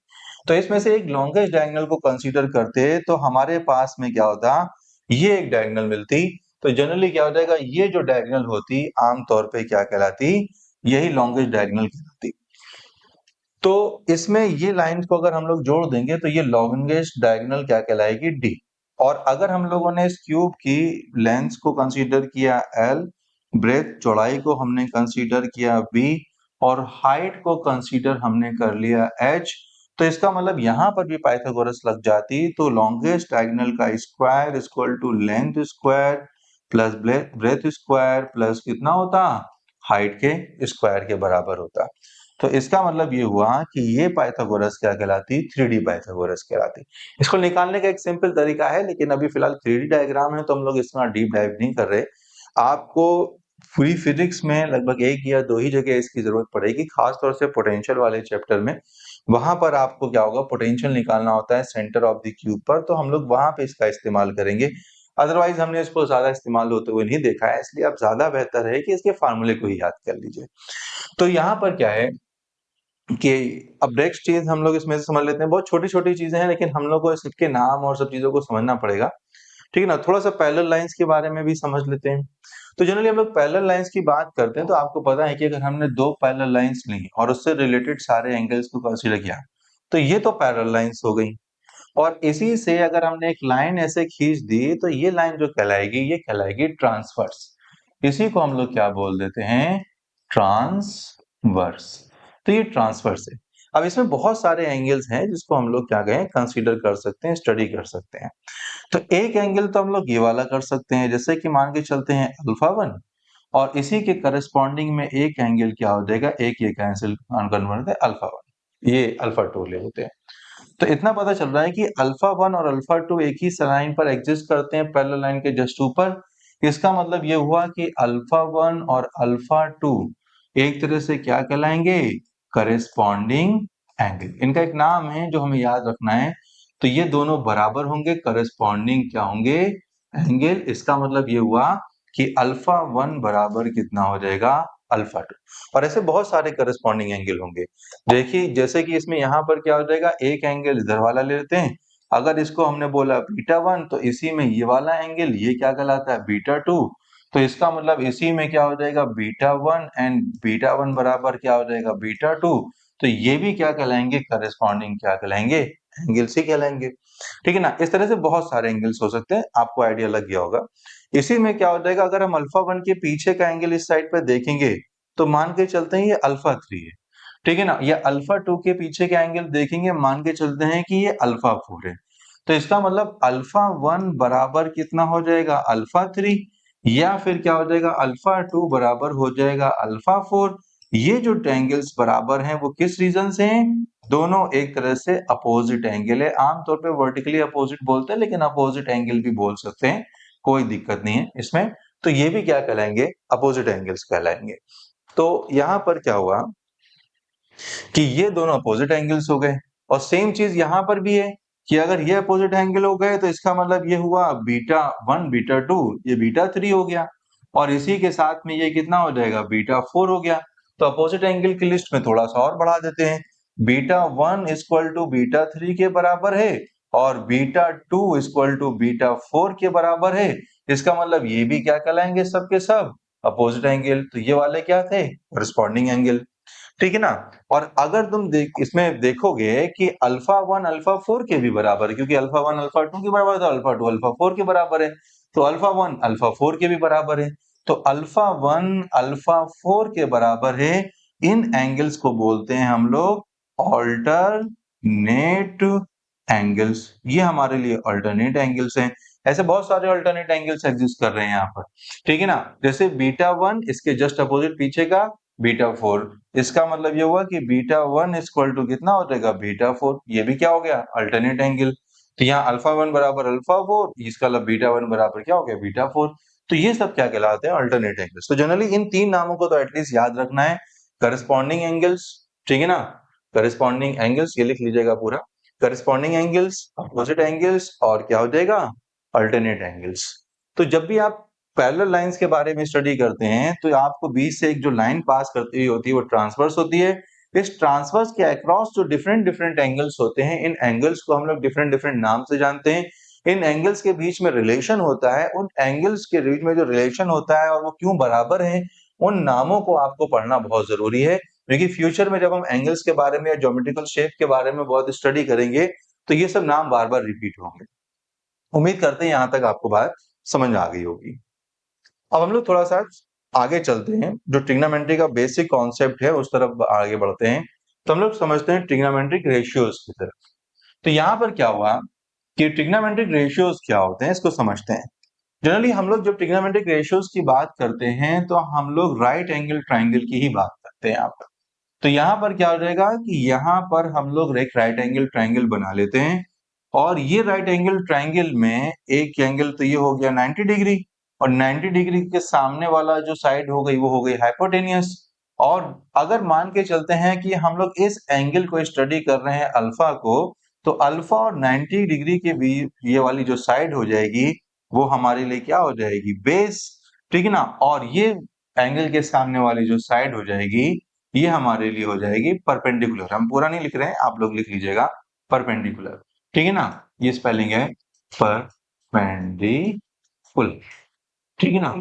तो इसमें से एक लॉन्गेस्ट डायगोनल को कंसीडर करते तो हमारे पास में क्या होता, ये एक डायगोनल मिलती। तो जनरली क्या हो जाएगा, ये जो डायगोनल होती आमतौर पे क्या कहलाती, यही लॉन्गेस्ट डायगोनल कहलाती। तो इसमें ये लाइन को अगर हम लोग जोड़ देंगे तो ये लॉन्गेस्ट डायगोनल क्या कहलाएगी, डी। और अगर हम लोगों ने इस क्यूब की लेंथ को कंसीडर किया एल, ब्रेथ चौड़ाई को हमने कंसीडर किया बी, और हाइट को कंसीडर हमने कर लिया एच, तो इसका मतलब यहाँ पर भी पाइथागोरस लग जाती। तो लॉन्गेस्ट डायगोनल का square equal to length square plus breadth square plus कितना होता, हाइट के स्क्वायर के बराबर होता। तो इसका मतलब ये हुआ कि ये पाइथागोरस क्या कहलाती, 3D पाइथागोरस कहलाती। इसको निकालने का एक सिंपल तरीका है, लेकिन अभी फिलहाल 3D डायग्राम है तो हम लोग इसमें डीप डाइव नहीं कर रहे। आपको पूरी फिजिक्स में लगभग एक या दो ही जगह इसकी जरूरत पड़ेगी, खासतौर से पोटेंशियल वाले चैप्टर में। वहां पर आपको क्या होगा, पोटेंशियल निकालना होता है सेंटर ऑफ द क्यूब पर, तो हम लोग वहां पे इसका इस्तेमाल करेंगे। अदरवाइज हमने इसको ज्यादा इस्तेमाल होते हुए नहीं देखा है, इसलिए अब ज्यादा बेहतर है कि इसके फार्मूले को ही याद कर लीजिए। तो यहाँ पर क्या है कि अब नेक्स्ट चीज हम लोग इसमें से समझ लेते हैं, बहुत छोटी छोटी चीजें हैं लेकिन हम लोग को इसके नाम और सब चीजों को समझना पड़ेगा, ठीक है ना। थोड़ा सा पैरेलल लाइंस के बारे में भी समझ लेते हैं। तो जनरली हम लोग पैरेलल लाइंस की बात करते हैं तो आपको पता है कि अगर हमने दो पैरेलल लाइंस ली और उससे रिलेटेड सारे एंगल्स को कंसीडर किया तो ये तो पैरेलल लाइंस हो गई। और इसी से अगर हमने एक लाइन ऐसे खींच दी तो ये लाइन जो कहलाएगी ये कहलाएगी ट्रांसवर्स। इसी को हम लोग क्या बोल देते हैं, ट्रांसवर्स। तो ये ट्रांसवर्स है। अब इसमें बहुत सारे एंगल्स हैं जिसको हम लोग क्या कहें कंसीडर कर सकते हैं, स्टडी कर सकते हैं। तो एक एंगल तो हम लोग ये वाला कर सकते हैं, जैसे कि मान के चलते हैं अल्फा 1 और इसी के करस्पॉन्डिंग में एक एंगल क्या हो जाएगा, एक ये कैंसिल कन्वर्ट है अल्फा 1, ये अल्फा 2 ले होते हैं। तो इतना पता चल रहा है कि अल्फा 1 और अल्फा 2 एक ही लाइन पर एग्जिस्ट करते हैं, पैरेलल लाइन के जस्ट ऊपर। इसका मतलब ये हुआ कि अल्फा 1 और अल्फा 2 एक तरह से क्या कहलाएंगे, करेस्पॉन्डिंग एंगल। इनका एक नाम है जो हमें याद रखना है। तो ये दोनों बराबर होंगे, करेस्पॉन्डिंग क्या होंगे, एंगल। इसका मतलब ये हुआ कि अल्फा 1 बराबर कितना हो जाएगा, अल्फा 2। और ऐसे बहुत सारे करेस्पॉन्डिंग एंगल होंगे। देखिए जैसे कि इसमें यहाँ पर क्या हो जाएगा, एक एंगल इधर वाला ले लेते हैं। अगर इसको हमने बोला बीटा 1 तो इसी में ये वाला एंगल ये क्या कहलाता है, बीटा 2। तो इसका मतलब इसी में क्या हो जाएगा, बीटा 1 एंड बीटा 1 बराबर क्या हो जाएगा, बीटा 2। तो ये भी क्या कहलाएंगे, करेस्पॉन्डिंग क्या कहलाएंगे, एंगल्स ही कहलाएंगे। ठीक है ना। इस तरह से बहुत सारे एंगल्स हो सकते हैं, आपको आइडिया लग गया होगा। इसी में क्या हो जाएगा, अगर हम अल्फा 1 के पीछे का एंगल इस साइड पे देखेंगे तो मान के चलते हैं ये अल्फा 3 है। ठीक है ना। ये अल्फा 2 के पीछे का एंगल देखेंगे, मान के चलते हैं कि ये अल्फा 4 है। तो इसका मतलब अल्फा 1 बराबर कितना हो जाएगा, अल्फा 3। या फिर क्या हो जाएगा, अल्फा 2 बराबर हो जाएगा अल्फा 4। ये जो एंगल्स बराबर हैं वो किस रीजन से हैं, दोनों एक तरह से अपोजिट एंगल है। आमतौर पे वर्टिकली अपोजिट बोलते हैं, लेकिन अपोजिट एंगल भी बोल सकते हैं, कोई दिक्कत नहीं है इसमें। तो ये भी क्या कहलाएंगे, अपोजिट एंगल्स कहलाएंगे। तो यहाँ पर क्या हुआ कि ये दोनों अपोजिट एंगल्स हो गए। और सेम चीज यहाँ पर भी है कि अगर ये अपोजिट एंगल हो गए तो इसका मतलब ये हुआ बीटा 1 बीटा 2 ये बीटा 3 हो गया। और इसी के साथ में ये कितना हो जाएगा, बीटा 4 हो गया। तो अपोजिट एंगल की लिस्ट में थोड़ा सा और बढ़ा देते हैं। बीटा 1 इक्वल टू बीटा 3 के बराबर है और बीटा 2 इक्वल टू बीटा 4 के बराबर है। इसका मतलब ये भी क्या कहलाएंगे, सब के सब अपोजिट एंगल। तो ये वाले क्या थे, कॉरेस्पॉन्डिंग एंगल। ठीक है ना। और अगर तुम इसमें देखोगे कि अल्फा 1 अल्फा 4 के भी बराबर है, क्योंकि अल्फा 1 अल्फा 2 के बराबर है तो अल्फा 2 अल्फा 4 के बराबर है। तो अल्फा 1 अल्फा 4 के भी बराबर है। तो अल्फा 1 अल्फा 4 के बराबर है। इन एंगल्स को बोलते हैं हम लोग ऑल्टरनेट एंगल्स। ये हमारे लिए अल्टरनेट एंगल्स हैं। ऐसे बहुत सारे अल्टरनेट एंगल्स एग्जिस्ट कर रहे हैं यहाँ पर। ठीक है ना। जैसे बीटा 1 इसके जस्ट अपोजिट पीछे का बीटा 4। इसका मतलब ये हुआ कि बीटा 1 इक्वल टू कितना हो जाएगा, बीटा 4। ये भी क्या हो गया, अल्टरनेट एंगल। तो यहाँ अल्फा 1 बराबर अल्फा 4, इसका मतलब बीटा 1 बराबर क्या हो गया, बीटा 4। तो ये सब क्या कहलाते हैं, अल्टरनेट एंगल्स। तो जनरली इन तीन नामों को तो एटलीस्ट याद रखना है। करस्पॉन्डिंग एंगल्स, ठीक है ना, करस्पॉन्डिंग एंगल्स ये लिख लीजिएगा पूरा। करस्पॉन्डिंग एंगल्स, अपोजिट एंगल्स और क्या हो जाएगा, अल्टरनेट एंगल्स। तो जब भी आप पैरेलल लाइंस के बारे में स्टडी करते हैं तो आपको बीच से एक जो लाइन पास करती हुई होती है वो ट्रांसवर्स होती है। इस ट्रांसवर्स के अक्रॉस जो डिफरेंट डिफरेंट एंगल्स होते हैं, इन एंगल्स को हम लोग डिफरेंट डिफरेंट नाम से जानते हैं। इन एंगल्स के बीच में रिलेशन होता है, उन एंगल्स के बीच में जो रिलेशन होता है और वो क्यों बराबर है, उन नामों को आपको पढ़ना बहुत जरूरी है। क्योंकि फ्यूचर में जब हम एंगल्स के बारे में या ज्योमेट्रिकल शेप के बारे में बहुत स्टडी करेंगे तो ये सब नाम बार बार रिपीट होंगे। उम्मीद करते हैं यहाँ तक आपको बात समझ आ गई होगी। अब हम लोग थोड़ा सा आगे चलते हैं, जो ट्रिग्नोमेट्री का बेसिक कॉन्सेप्ट है उस तरफ आगे बढ़ते हैं। तो हम लोग समझते हैं ट्रिग्नोमेट्रिक रेशियोज की तरफ। तो यहाँ पर क्या हुआ कि ट्रिग्नोमेट्रिक रेशियोज क्या होते हैं इसको समझते हैं। जनरली हम लोग जब ट्रिग्नोमेट्रिक रेशियोज की बात करते हैं तो हम लोग राइट एंगल ट्राइंगल की ही बात करते हैं यहाँ पर। तो यहाँ पर क्या हो जाएगा कि यहाँ पर हम लोग एक राइट एंगल ट्राइंगल बना लेते हैं। और ये राइट एंगल ट्राइंगल में एक एंगल तो ये हो गया 90 डिग्री, और 90 डिग्री के सामने वाला जो साइड हो गई वो हो गई हाइपोटेनियस। और अगर मान के चलते हैं कि हम लोग इस एंगल को स्टडी कर रहे हैं अल्फा को, तो अल्फा और 90 डिग्री के बीच ये वाली जो साइड हो जाएगी वो हमारे लिए क्या हो जाएगी, बेस। ठीक है ना। और ये एंगल के सामने वाली जो साइड हो जाएगी ये हमारे लिए हो जाएगी परपेंडिकुलर। हम पूरा नहीं लिख रहे हैं, आप लोग लिख लीजिएगा परपेंडिकुलर। ठीक है ना। ये स्पेलिंग है परपेंडिकुलर। ठीक है ना।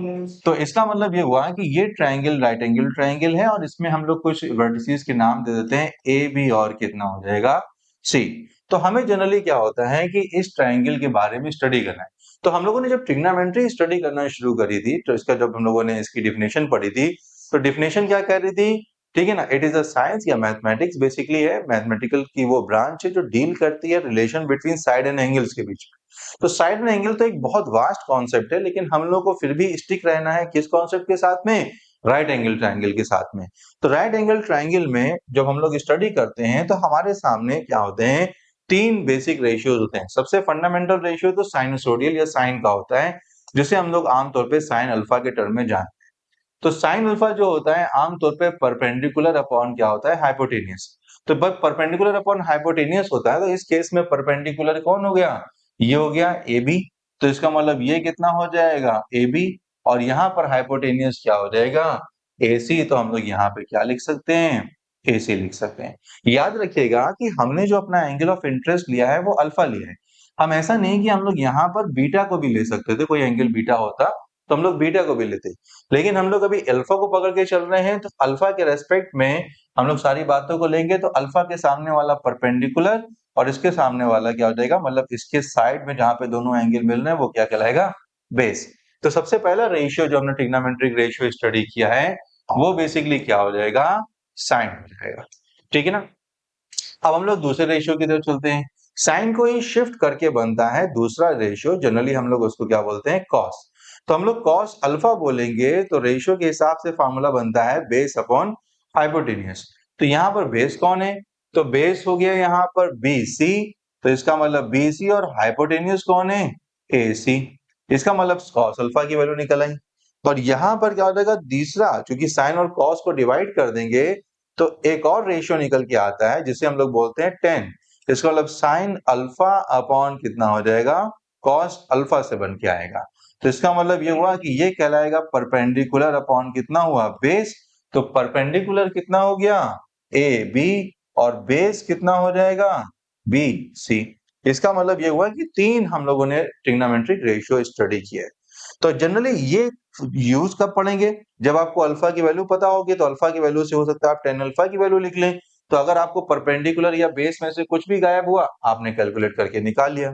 तो इसका मतलब ये हुआ कि ये ट्रायंगल राइट एंगल ट्रायंगल है और इसमें हम लोग कुछ वर्टिसेस के नाम दे देते हैं ए बी और कितना हो जाएगा, सी। तो हमें जनरली क्या होता है कि इस ट्रायंगल के बारे में स्टडी करना है। तो हम लोगों ने जब ट्रिग्नोमेट्री स्टडी करना शुरू करी थी तो इसका जब हम लोगों ने इसकी डिफिनेशन पढ़ी थी तो डिफिनेशन क्या कह रही थी ठीक है ना। इट इज अ साइंस या मैथमेटिक्स बेसिकली है, मैथमेटिकल की वो ब्रांच है जो डील करती है relation between side and angles के बीच में। तो साइड एंड एंगल तो एक बहुत वास्ट कॉन्सेप्ट है, लेकिन हम लोग को फिर भी स्टिक रहना है किस कॉन्सेप्ट के साथ में, राइट एंगल ट्रायंगल के साथ में। तो राइट एंगल ट्रायंगल में जब हम लोग स्टडी करते हैं तो हमारे सामने क्या होते हैं, तीन बेसिक रेशियोज होते हैं। सबसे फंडामेंटल रेशियो तो साइनसोडियल या साइन का होता है, जिसे हम लोग आमतौर पे साइन अल्फा के टर्म में जानते हैं। तो साइन अल्फा जो होता है आमतौर पे परपेंडिकुलर अपॉन क्या होता है, हाइपोटेनियस। तो जब परपेंडिकुलर अपॉन हाइपोटेनियस होता है तो इस केस में परपेंडिकुलर कौन हो गया, ये हो गया ए बी। तो इसका मतलब ये कितना हो जाएगा, ए बी। और यहाँ पर हाइपोटेनियस क्या हो जाएगा, ए सी। तो हम लोग यहाँ पे क्या लिख सकते हैं, ए सी लिख सकते हैं। याद रखिएगा कि हमने जो अपना एंगल ऑफ इंटरेस्ट लिया है वो अल्फा लिया है। हम ऐसा नहीं कि हम लोग यहाँ पर बीटा को भी ले सकते थे, कोई एंगल बीटा होता तो हम लोग बीटा को भी लेते, लेकिन हम लोग अभी अल्फा को पकड़ के चल रहे हैं। तो अल्फा के रेस्पेक्ट में हम लोग सारी बातों को लेंगे। तो अल्फा के सामने वाला परपेंडिकुलर और इसके सामने वाला क्या हो जाएगा, मतलब इसके साइड में जहां पे दोनों एंगल मिल रहे हैं वो क्या कहलाएगा, बेस। तो सबसे पहला रेशियो जो हमने ट्रिग्नोमेट्रिक रेशियो स्टडी किया है वो बेसिकली क्या हो जाएगा, साइन हो जाएगा। ठीक है ना। अब हम लोग दूसरे रेशियो की तरफ चलते हैं। साइन को ही शिफ्ट करके बनता है दूसरा रेशियो, जनरली हम लोग उसको क्या बोलते हैं, कॉस। तो हम लोग कॉस अल्फा बोलेंगे तो रेशियो के हिसाब से फॉर्मूला बनता है बेस अपॉन हाइपोटेनियस। तो यहाँ पर बेस कौन है, तो बेस हो गया यहाँ पर बी सी। तो इसका मतलब बी सी और हाइपोटेनियस कौन है, ए सी। इसका मतलब कॉस अल्फा की वैल्यू निकल आई। और यहाँ पर क्या हो जाएगा, तीसरा, क्योंकि साइन और कॉस को डिवाइड कर देंगे तो एक और रेशियो निकल के आता है जिसे हम लोग बोलते हैं टेन। इसका मतलब साइन अल्फा अपॉन कितना हो जाएगा, कॉस अल्फा से बन के आएगा। तो इसका मतलब ये हुआ कि ये कहलाएगा परपेंडिकुलर अपॉन कितना हुआ, बेस। तो परपेंडिकुलर कितना हो गया, ए बी, और बेस कितना हो जाएगा, बी सी। इसका मतलब ये हुआ कि तीन हम लोगों ने ट्रिग्नोमेट्रिक रेशियो स्टडी किया है। तो जनरली ये यूज कब पढ़ेंगे, जब आपको अल्फा की वैल्यू पता होगी। तो अल्फा की वैल्यू से हो सकता है आप टेन अल्फा की वैल्यू लिख लें। तो अगर आपको परपेंडिकुलर या बेस में से कुछ भी गायब हुआ, आपने कैलकुलेट करके निकाल लिया।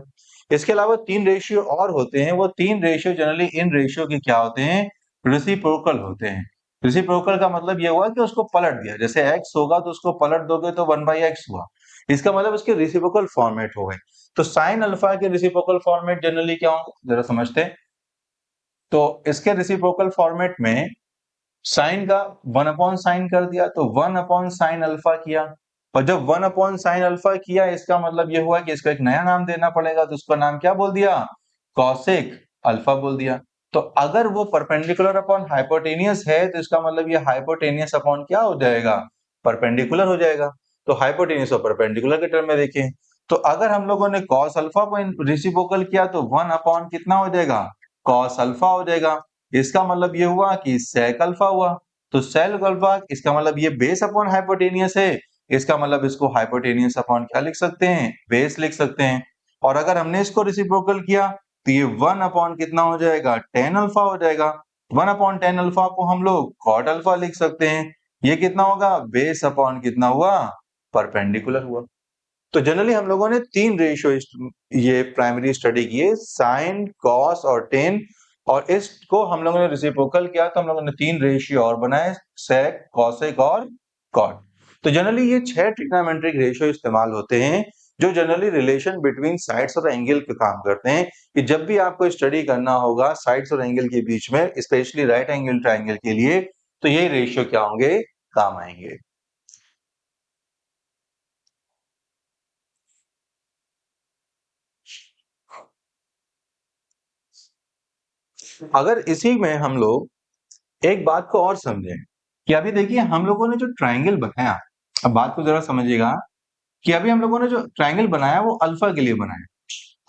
इसके अलावा तीन रेशियो और होते हैं। वो तीन रेशियो जनरली इन रेशियो के क्या होते हैं, रेसिप्रोकल होते हैं। रेसिप्रोकल का मतलब ये हुआ कि उसको पलट दिया, जैसे x होगा तो उसको पलट दोगे तो 1/x हुआ। इसका मतलब उसके रेसिप्रोकल फॉर्मेट हो गए। तो साइन अल्फा के रेसिप्रोकल फॉर्मेट जनरली क्या होंगे, जरा समझते हैं। तो इसके रेसिप्रोकल फॉर्मेट में साइन का 1/sin कर दिया, तो 1/sin अल्फा किया। और जब 1/sin अल्फा किया, इसका मतलब ये हुआ कि इसका एक नया नाम देना पड़ेगा। तो उसका नाम क्या बोल दिया, कॉसेक अल्फा बोल दिया। तो अगर वो परपेंडिकुलर अपॉन हाइपोटेनियस है तो इसका मतलब ये हाइपोटेनियस अपॉन क्या हो जाएगा, परपेंडिकुलर हो जाएगा। तो हाइपोटेनियस और परपेंडिकुलर के टर्म में देखें, तो अगर हम लोगों ने कॉस अल्फा को रेसिप्रोकल किया तो 1 कितना हो जाएगा, कॉस अल्फा हो जाएगा। इसका मतलब ये हुआ कि sec अल्फा हुआ। तो sec अल्फा, इसका मतलब ये बेस अपॉन हाइपोटेनियस है। इसका मतलब इसको हाइपोटेनियस अपॉन क्या लिख सकते हैं, बेस लिख सकते हैं। और अगर हमने इसको रेसिप्रोकल किया तो ये 1 कितना हो जाएगा, tan अल्फा हो जाएगा। 1/tan अल्फा को हम लोग cot अल्फा लिख सकते हैं। ये कितना होगा, बेस अपॉन कितना हुआ, परपेंडिकुलर हुआ। तो जनरली हम लोगों ने तीन रेशियो ये प्राइमरी स्टडी किए, साइन, कॉस और टेन। और इसको हम लोगों ने रेसिप्रोकल किया तो हम लोगों ने तीन रेशियो और बनाए, सेक, कॉसेक और कॉट। तो जनरली ये 6 ट्रिग्नोमेट्रिक रेशियो इस्तेमाल होते हैं जो जनरली रिलेशन बिटवीन साइड्स और एंगल पे काम करते हैं। कि जब भी आपको स्टडी करना होगा साइड्स और एंगल के बीच में, स्पेशली राइट एंगल ट्रायंगल के लिए, तो ये रेशियो क्या होंगे, काम आएंगे। अगर इसी में हम लोग एक बात को और समझें कि अभी देखिए हम लोगों ने जो ट्रायंगल बनाया, अब बात को जरा समझिएगा कि अभी हम लोगों ने जो ट्रायंगल बनाया वो अल्फा के लिए बनाया,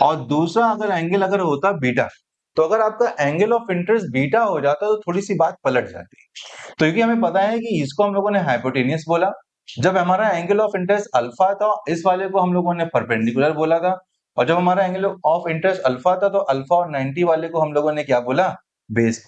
और दूसरा अगर एंगल अगर होता बीटा, तो अगर आपका एंगल ऑफ इंटरेस्ट बीटा हो जाता तो थोड़ी सी बात पलट जाती। तो क्योंकि हमें पता है कि इसको हम लोगों ने हाइपोटेनियस बोला, जब हमारा एंगल ऑफ इंटरेस्ट अल्फा था इस वाले को हम लोगों ने परपेंडिकुलर बोला था। और जब हमारा एंगल ऑफ इंटरेस्ट अल्फा था तो अल्फा और 90 वाले को हम लोगों ने क्या बोला, बेस।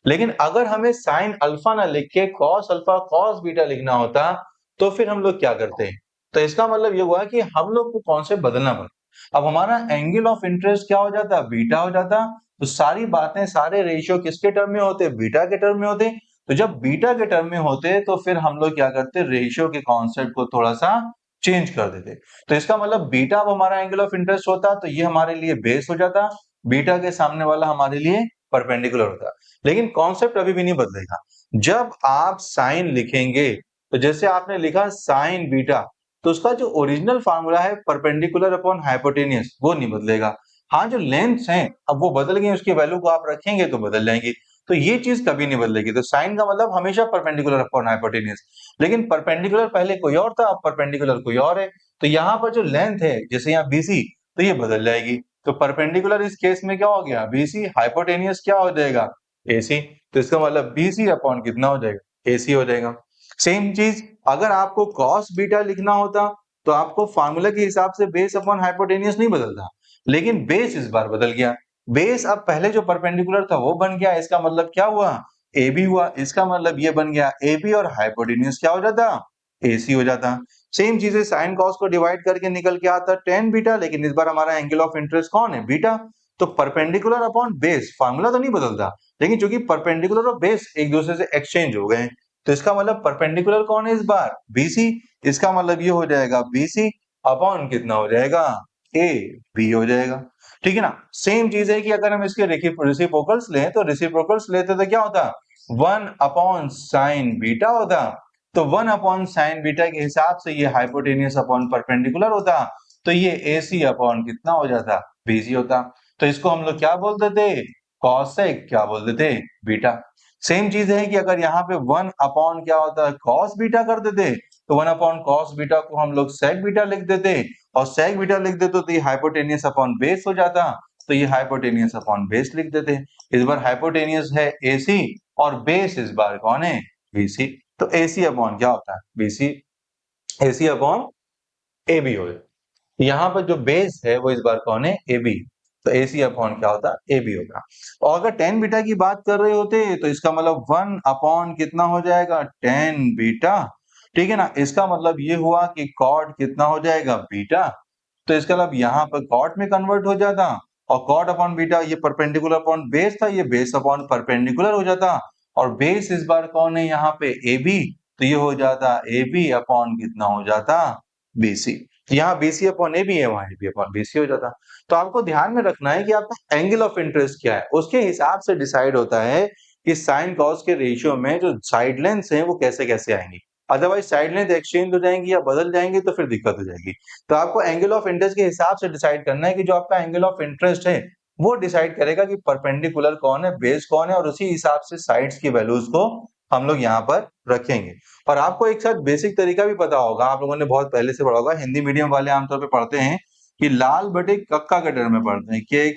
लेकिन अगर हमें साइन अल्फा ना लिख के कॉस अल्फा कॉस बीटा लिखना होता तो फिर हम लोग क्या करते हैं। तो इसका मतलब ये हुआ कि हम लोग को कॉन्सेप्ट बदलना पड़ा। अब हमारा एंगल ऑफ इंटरेस्ट क्या हो जाता, बीटा हो जाता। तो सारी बातें, सारे रेशियो किसके टर्म में होते, बीटा के टर्म में होते। तो जब बीटा के टर्म में होते तो फिर हम लोग क्या करते, रेशियो के कॉन्सेप्ट को थोड़ा सा चेंज कर देते। तो इसका मतलब बीटा अब हमारा एंगल ऑफ इंटरेस्ट होता तो ये हमारे लिए बेस हो जाता, बीटा के सामने वाला हमारे लिए परपेंडिकुलर होता। लेकिन कॉन्सेप्ट अभी भी नहीं बदलेगा। जब आप साइन लिखेंगे तो जैसे आपने लिखा साइन बीटा, तो उसका जो ओरिजिनल फार्मूला है परपेंडिकुलर अपॉन हाइपोटेनियस वो नहीं बदलेगा। हाँ, जो लेंथ्स हैं अब वो बदल गई, उसकी वैल्यू को आप रखेंगे तो बदल जाएंगी, तो ये चीज कभी नहीं बदलेगी। तो साइन का मतलब हमेशा परपेंडिकुलर अपॉन हाइपोटेनियस, लेकिन परपेंडिकुलर पहले कोई और था, अब परपेंडिकुलर कोई और है। तो यहाँ पर जो लेंथ है जैसे यहाँ बीसी, तो ये बदल जाएगी। तो परपेंडिकुलर इस केस में क्या हो गया, बीसी, हाइपोटेनियस क्या हो जाएगा, एसी। तो इसका मतलब बीसी अपॉन कितना हो जाएगा, एसी हो जाएगा। सेम चीज अगर आपको कॉस बीटा लिखना होता तो आपको फार्मूला के हिसाब से बेस अपॉन हाइपोटेनियस नहीं बदलता, लेकिन बेस इस बार बदल गया। बेस अब पहले जो परपेंडिकुलर था वो बन गया, इसका मतलब क्या हुआ, ए बी हुआ। इसका मतलब ये बन गया ए बी, और हाइपोटेन्यूज क्या हो जाता, एसी हो जाता। सेम चीजें साइन कॉस को डिवाइड करके निकल के आता टेन बीटा, लेकिन इस बार हमारा एंगल ऑफ इंटरेस्ट कौन है, बीटा। तो परपेंडिकुलर अपॉन बेस फार्मूला तो नहीं बदलता, लेकिन चूंकि परपेंडिकुलर और बेस एक दूसरे से एक्सचेंज हो गए, तो इसका मतलब परपेंडिकुलर कौन है इस बार, बीसी। इसका मतलब ये हो जाएगा बीसी अपॉन कितना हो जाएगा, ए बी हो जाएगा। ठीक है ना। सेम चीज है कि अगर हम इसके रेसिप्रोकल्स लें तो रेसिप्रोकल्स लेते तो क्या होता, वन अपॉन साइन बीटा होता। तो वन अपॉन साइन बीटा के हिसाब से ये हाइपोटेनियस अपॉन परपेंडिकुलर होता, तो ये एसी अपॉन कितना हो जाता, बीसी होता। तो इसको हम लोग क्या बोलते थे, कॉसेक क्या बोलते थे, बीटा। सेम चीज है कि अगर यहाँ पे वन अपॉन क्या होता है, कॉस बीटा कर देते, तो वन अपॉन कॉस बीटा को हम लोग सेक बीटा लिख देते, और सेक बीटा लिख देते तो ये हाइपोटेनियस अपॉन बेस हो जाता, तो ये हाइपोटेनियस अपॉन बेस लिख देते। इस बार हाइपोटेनियस है एसी और बेस इस बार कौन है, बीसी। तो एसी अपॉन क्या होता है, BC, AC upon A B हो गया। यहाँ पर जो बेस है वो इस बार कौन है, ए बी। तो एसी अपॉन क्या होता है, ए बी होगा। और अगर टेन बीटा की बात कर रहे होते तो इसका मतलब वन अपॉन कितना हो जाएगा, टेन बीटा। ठीक है ना। इसका मतलब ये हुआ कि कॉट कितना हो जाएगा, बीटा। तो इसका मतलब यहाँ पर कॉट में कन्वर्ट हो जाता, और कॉट अपॉन बीटा ये परपेंडिकुलर अपॉन बेस था, ये बेस अपॉन परपेंडिकुलर हो जाता, और बेस इस बार कौन है यहाँ पे, ए बी। तो ये हो जाता ए बी अपॉन कितना हो जाता, बीसी। यहाँ बीसी अपॉन ए बी है, वहां ए बी अपॉन बीसी हो जाता। तो आपको ध्यान में रखना है कि आपका एंगल ऑफ इंटरेस्ट क्या है, उसके हिसाब से डिसाइड होता है कि साइन कॉस के रेशियो में जो साइड लेंथ्स हैं वो कैसे कैसे आएंगी। अदरवाइज साइड लेंथ एक्सचेंज हो जाएंगी या बदल जाएंगी तो फिर दिक्कत हो जाएगी। तो आपको एंगल ऑफ इंटरेस्ट के हिसाब से डिसाइड करना है कि जो आपका एंगल ऑफ इंटरेस्ट है वो डिसाइड करेगा कि परपेंडिकुलर कौन है, बेस कौन है, और उसी हिसाब से साइड्स की वैल्यूज को हम लोग यहाँ पर रखेंगे। और आपको एक साथ बेसिक तरीका भी पता होगा, आप लोगों ने बहुत पहले से पढ़ा होगा, हिंदी मीडियम वाले आमतौर पे पढ़ते हैं कि लाल बटे कक्का के टर्म में पढ़ते हैं, के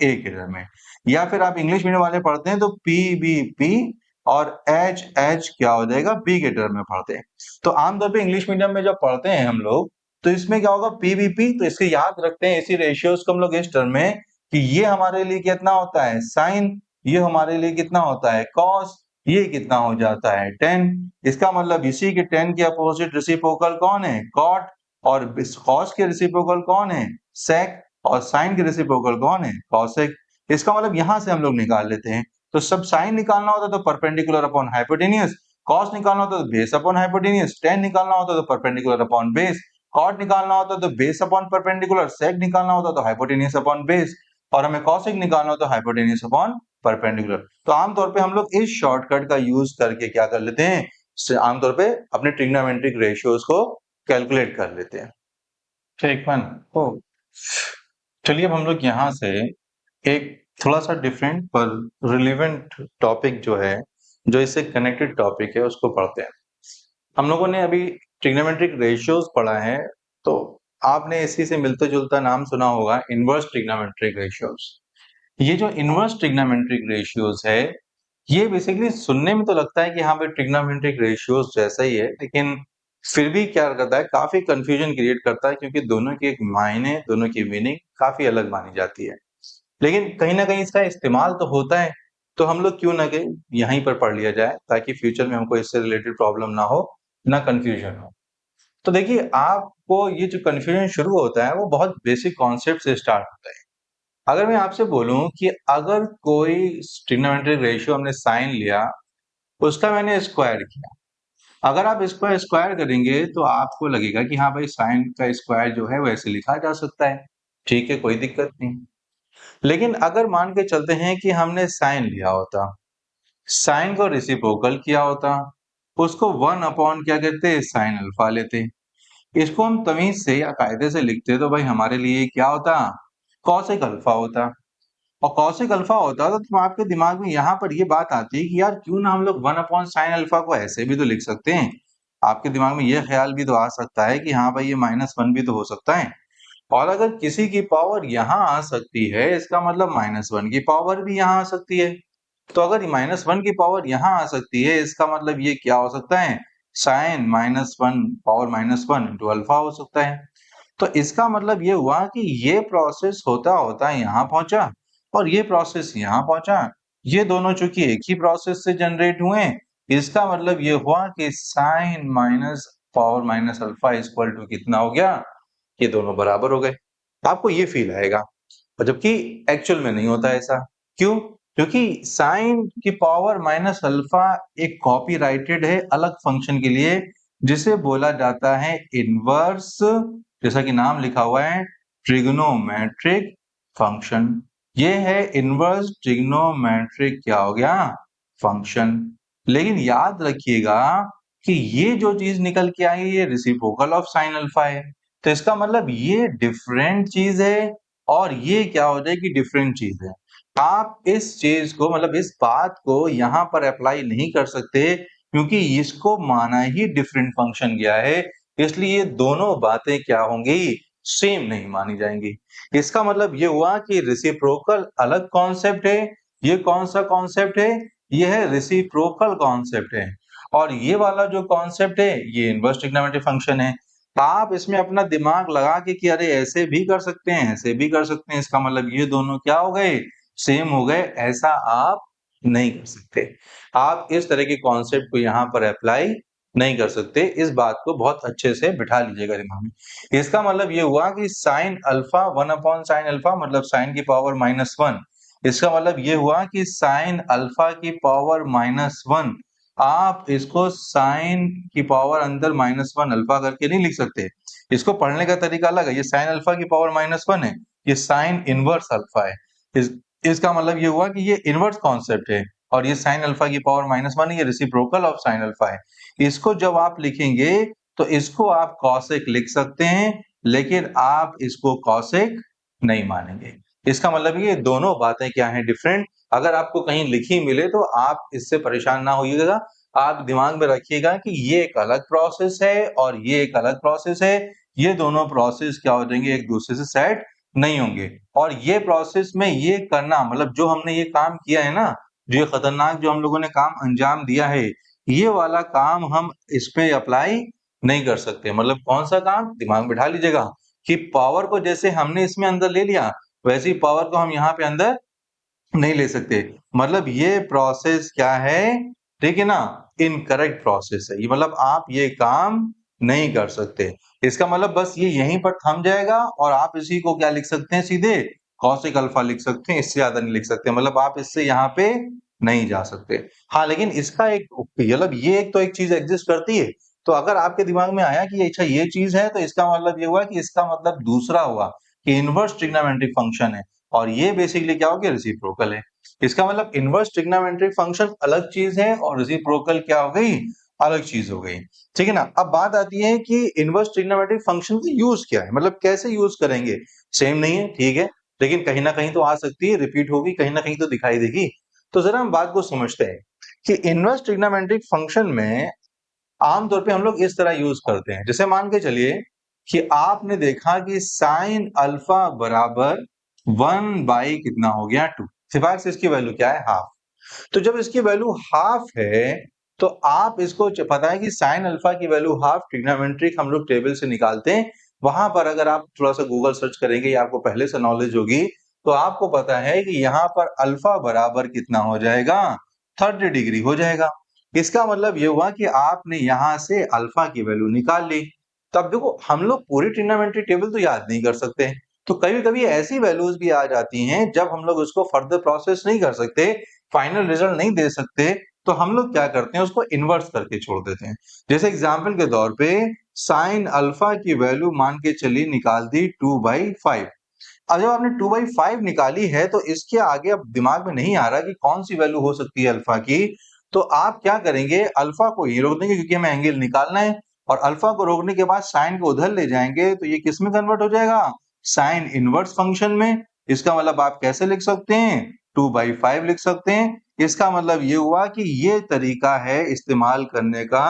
ए के टर्म में, या फिर आप इंग्लिश मीडियम वाले पढ़ते हैं तो पी बी पी और एच एच क्या हो जाएगा, बी के टर्म में पढ़ते हैं। तो आमतौर पे इंग्लिश मीडियम में जब पढ़ते हैं हम लोग, तो इसमें क्या होगा, पीवीपी, तो इसके याद रखते हैं इसी रेशियोज को हम लोग इस टर्म में कि ये हमारे लिए कितना होता है साइन, ये हमारे लिए कितना होता है कॉस, ये कितना हो जाता है टेन। इसका मतलब इसी के टेन के अपोजिट रेसिप्रोकल कौन है, कॉट, और कॉस के रेसिप्रोकल कौन है, सेक, और साइन के रेसिप्रोकल कौन है, कॉसेक। इसका मतलब यहां से हम लोग निकाल लेते हैं। तो सब साइन निकालना होता तो परपेंडिकुलर अपॉन हाइपोटेनियस, कॉस निकालना होता तो बेस अपॉन हाइपोटेनियस, टेन निकालना होता तो परपेंडिकुलर अपॉन बेस, कॉट निकालना होता तो बेस अपॉन परपेंडिकुलर, सेक निकालना होता तो हाइपोटेनियस अपॉन बेस, और हमें कॉसेक निकालना हो तो हाइपोटेनियस अपॉन परपेंडिकुलर। तो आमतौर पे हम लोग इस शॉर्टकट का यूज करके क्या कर लेते हैं, आमतौर पे अपने ट्रिग्नोमेट्रिक रेशियोज को कैलकुलेट कर लेते हैं। ठीक है ना। चलिए अब हम लोग यहाँ से एक थोड़ा सा डिफरेंट पर रिलेवेंट टॉपिक जो है, जो इससे कनेक्टेड टॉपिक है, उसको पढ़ते हैं। हम लोगों ने अभी ट्रिग्नोमेट्रिक रेशियोज पढ़ा है, तो आपने इसी से मिलता जुलता नाम सुना होगा, इनवर्स ट्रिग्नोमेट्रिक रेशियोज। ये जो इनवर्स ट्रिग्नोमेट्रिक रेशियोज है, ये बेसिकली सुनने में तो लगता है कि हाँ भाई ट्रिग्नोमेट्रिक रेशियोज जैसा ही है, लेकिन फिर भी क्या करता है, काफी कंफ्यूजन क्रिएट करता है, क्योंकि दोनों के एक मायने, दोनों की मीनिंग काफी अलग मानी जाती है। लेकिन कहीं ना कहीं इसका इस्तेमाल तो होता है, तो हम लोग क्यों ना कि यहीं पर पढ़ लिया जाए, ताकि फ्यूचर में हमको इससे रिलेटेड प्रॉब्लम ना हो, ना कंफ्यूजन हो। तो देखिए, आपको ये जो कंफ्यूजन शुरू होता है वो बहुत बेसिक कॉन्सेप्ट से स्टार्ट होता है। अगर मैं आपसे बोलूं कि अगर कोई ट्रिग्नोमेट्रिक रेशियो हमने साइन लिया उसका मैंने स्क्वायर किया। अगर आप इसको स्क्वायर करेंगे तो आपको लगेगा कि हाँ भाई साइन का स्क्वायर जो है वैसे लिखा जा सकता है, ठीक है, कोई दिक्कत नहीं। लेकिन अगर मान के चलते हैं कि हमने साइन लिया होता, साइन को रेसिप्रोकल किया होता, उसको 1 अपॉन क्या कहते साइन अल्फा लेते, इसको हम तमीज से या कायदे से लिखते तो भाई हमारे लिए क्या होता, कॉसेक अल्फा होता। और कॉसेक अल्फा होता तो आपके दिमाग में यहाँ पर ये बात आती है कि यार क्यों ना हम लोग 1 अपॉन साइन अल्फा को ऐसे भी तो लिख सकते हैं। आपके दिमाग में ये ख्याल भी तो आ सकता है कि हाँ भाई ये -1 भी तो हो सकता है। और अगर किसी की पावर यहाँ आ सकती है इसका मतलब -1 की पावर भी यहाँ आ सकती है। तो अगर -1 की पावर यहाँ आ सकती है इसका मतलब ये क्या हो सकता है, साइन -1 पावर -1 इंटू अल्फा हो सकता है। तो इसका मतलब ये हुआ कि ये प्रोसेस होता होता यहाँ पहुंचा और ये प्रोसेस यहाँ पहुंचा, ये दोनों चूंकि एक ही प्रोसेस से जनरेट हुए, इसका मतलब ये हुआ कि sine minus power minus alpha equal to कितना हो गया, ये दोनों बराबर हो गए। आपको ये फील आएगा, और जबकि एक्चुअल में नहीं होता ऐसा। क्यों? क्योंकि साइन की पावर माइनस अल्फा एक कॉपीराइटेड है अलग फंक्शन के लिए जिसे बोला जाता है इनवर्स, जैसा कि नाम लिखा हुआ है ट्रिग्नोमेट्रिक फंक्शन। ये है इनवर्स ट्रिग्नोमेट्रिक क्या हो गया, फंक्शन। लेकिन याद रखिएगा कि ये जो चीज निकल के आई ये रेसिप्रोकल ऑफ साइन अल्फा है, तो इसका मतलब ये डिफरेंट चीज है और ये क्या हो जाएगी, डिफरेंट चीज है। आप इस चीज को मतलब इस बात को यहाँ पर अप्लाई नहीं कर सकते क्योंकि इसको माना ही डिफरेंट फंक्शन गया है, इसलिए दोनों बातें क्या होंगी, सेम नहीं मानी जाएंगी। इसका मतलब ये हुआ कि रेसिप्रोकल अलग कॉन्सेप्ट है, ये कौन सा कॉन्सेप्ट है, ये है रेसिप्रोकल कॉन्सेप्ट है। और ये वाला जो कॉन्सेप्ट है ये इनवर्स ट्रिग्नोमेट्रिक फंक्शन है। आप इसमें अपना दिमाग लगा के कि अरे ऐसे भी कर सकते हैं ऐसे भी कर सकते हैं, इसका मतलब ये दोनों क्या हो गए, सेम हो गए, ऐसा आप नहीं कर सकते। आप इस तरह के कॉन्सेप्ट को यहाँ पर अप्लाई नहीं कर सकते, इस बात को बहुत अच्छे से बिठा लीजिएगा दिमाग में। इसका मतलब ये हुआ कि sine alpha 1 upon sine alpha मतलब साइन की पावर -1, इसका मतलब ये हुआ कि साइन अल्फा की पावर -1 आप इसको साइन की पावर अंदर -1 अल्फा करके नहीं लिख सकते, इसको पढ़ने का तरीका अलग है। ये साइन अल्फा की पावर -1 है, ये साइन इनवर्स अल्फा है। इसका मतलब ये हुआ कि ये इनवर्स कॉन्सेप्ट है और ये साइन अल्फा की पावर -1 है, ये रेसिप्रोकल ऑफ साइन अल्फा है। इसको जब आप लिखेंगे तो इसको आप कॉसेक लिख सकते हैं लेकिन आप इसको कॉसेक नहीं मानेंगे। इसका मतलब ये दोनों बातें क्या है, डिफरेंट। अगर आपको कहीं लिखी मिले तो आप इससे परेशान ना होइएगा, आप दिमाग में रखिएगा कि ये एक अलग प्रोसेस है और ये एक अलग प्रोसेस है, ये दोनों प्रोसेस क्या हो जाएंगे, एक दूसरे से सेट नहीं होंगे। और ये प्रोसेस में ये करना मतलब जो हमने ये काम किया है ना, जो ये खतरनाक जो हम लोगों ने काम अंजाम दिया है, ये वाला काम हम इस पे अप्लाई नहीं कर सकते। मतलब कौन सा काम, दिमाग में बिठा लीजिएगा कि पावर को जैसे हमने इसमें अंदर ले लिया वैसी पावर को हम यहाँ पे अंदर नहीं ले सकते। मतलब ये प्रोसेस क्या है, ठीक है ना, इनकरेक्ट प्रोसेस है ये, मतलब आप ये काम नहीं कर सकते। इसका मतलब बस ये यहीं पर थम जाएगा और आप इसी को क्या लिख सकते हैं, सीधे कॉसेक अल्फा लिख सकते हैं, इससे ज्यादा नहीं लिख सकते। मतलब आप इससे यहाँ पे नहीं जा सकते। हाँ लेकिन इसका एक मतलब ये एक तो एक चीज एग्जिस्ट करती है, तो अगर आपके दिमाग में आया कि अच्छा ये चीज है तो इसका मतलब ये हुआ कि इसका मतलब दूसरा हुआ कि इनवर्स ट्रिग्नोमेट्रिक फंक्शन है और ये बेसिकली क्या हो गया, रेसिप्रोकल है। इसका मतलब इनवर्स ट्रिग्नोमेट्रिक फंक्शन अलग चीज है और रेसिप्रोकल क्या हो गई, अलग चीज हो गई। ठीक है ना। अब बात आती है कि इनवर्स ट्रिग्नोमेट्रिक फंक्शन का यूज क्या है, मतलब कैसे यूज करेंगे। सेम नहीं है, ठीक है, लेकिन कहीं ना कहीं तो आ सकती है, रिपीट होगी, कहीं ना कहीं तो दिखाई देगी। तो जरा हम बात को समझते हैं कि इनवर्स ट्रिग्नोमेट्रिक फंक्शन में आमतौर पे हम लोग इस तरह यूज करते हैं। जैसे मान के चलिए कि आपने देखा कि साइन अल्फा बराबर 1 कितना हो गया 2, सिवाय से इसकी वैल्यू क्या है, हाफ। तो जब इसकी वैल्यू हाफ है तो आप इसको पता है कि साइन अल्फा की वैल्यू हाफ ट्रिग्नोमेट्रिक हम लोग टेबल से निकालते हैं। वहां पर अगर आप थोड़ा सा गूगल सर्च करेंगे या आपको पहले से नॉलेज होगी तो आपको पता है कि यहाँ पर अल्फा बराबर कितना हो जाएगा, 30 डिग्री हो जाएगा। इसका मतलब ये हुआ कि आपने यहां से अल्फा की वैल्यू निकाल ली। तब देखो हम लोग पूरी ट्रिग्नोमेट्री टेबल तो याद नहीं कर सकते, तो कभी कभी ऐसी वैल्यूज भी आ जाती हैं जब हम लोग उसको फर्दर प्रोसेस नहीं कर सकते, फाइनल रिजल्ट नहीं दे सकते, तो हम लोग क्या करते हैं, उसको इन्वर्स करके छोड़ देते हैं। जैसे एग्जाम्पल के तौर पे साइन अल्फा की वैल्यू मान के चलिए निकाल दी 2/5। अब जब आपने 2/5 निकाली है तो इसके आगे अब दिमाग में नहीं आ रहा कि कौन सी वैल्यू हो सकती है अल्फा की, तो आप क्या करेंगे, अल्फा को ही रोक देंगे क्योंकि हमें एंगल निकालना है, और अल्फा को रोकने के बाद साइन को उधर ले जाएंगे तो ये किस में कन्वर्ट हो जाएगा, साइन इनवर्स फंक्शन में। इसका मतलब आप कैसे लिख सकते हैं, 2/5 लिख सकते हैं। इसका मतलब ये हुआ कि ये तरीका है इस्तेमाल करने का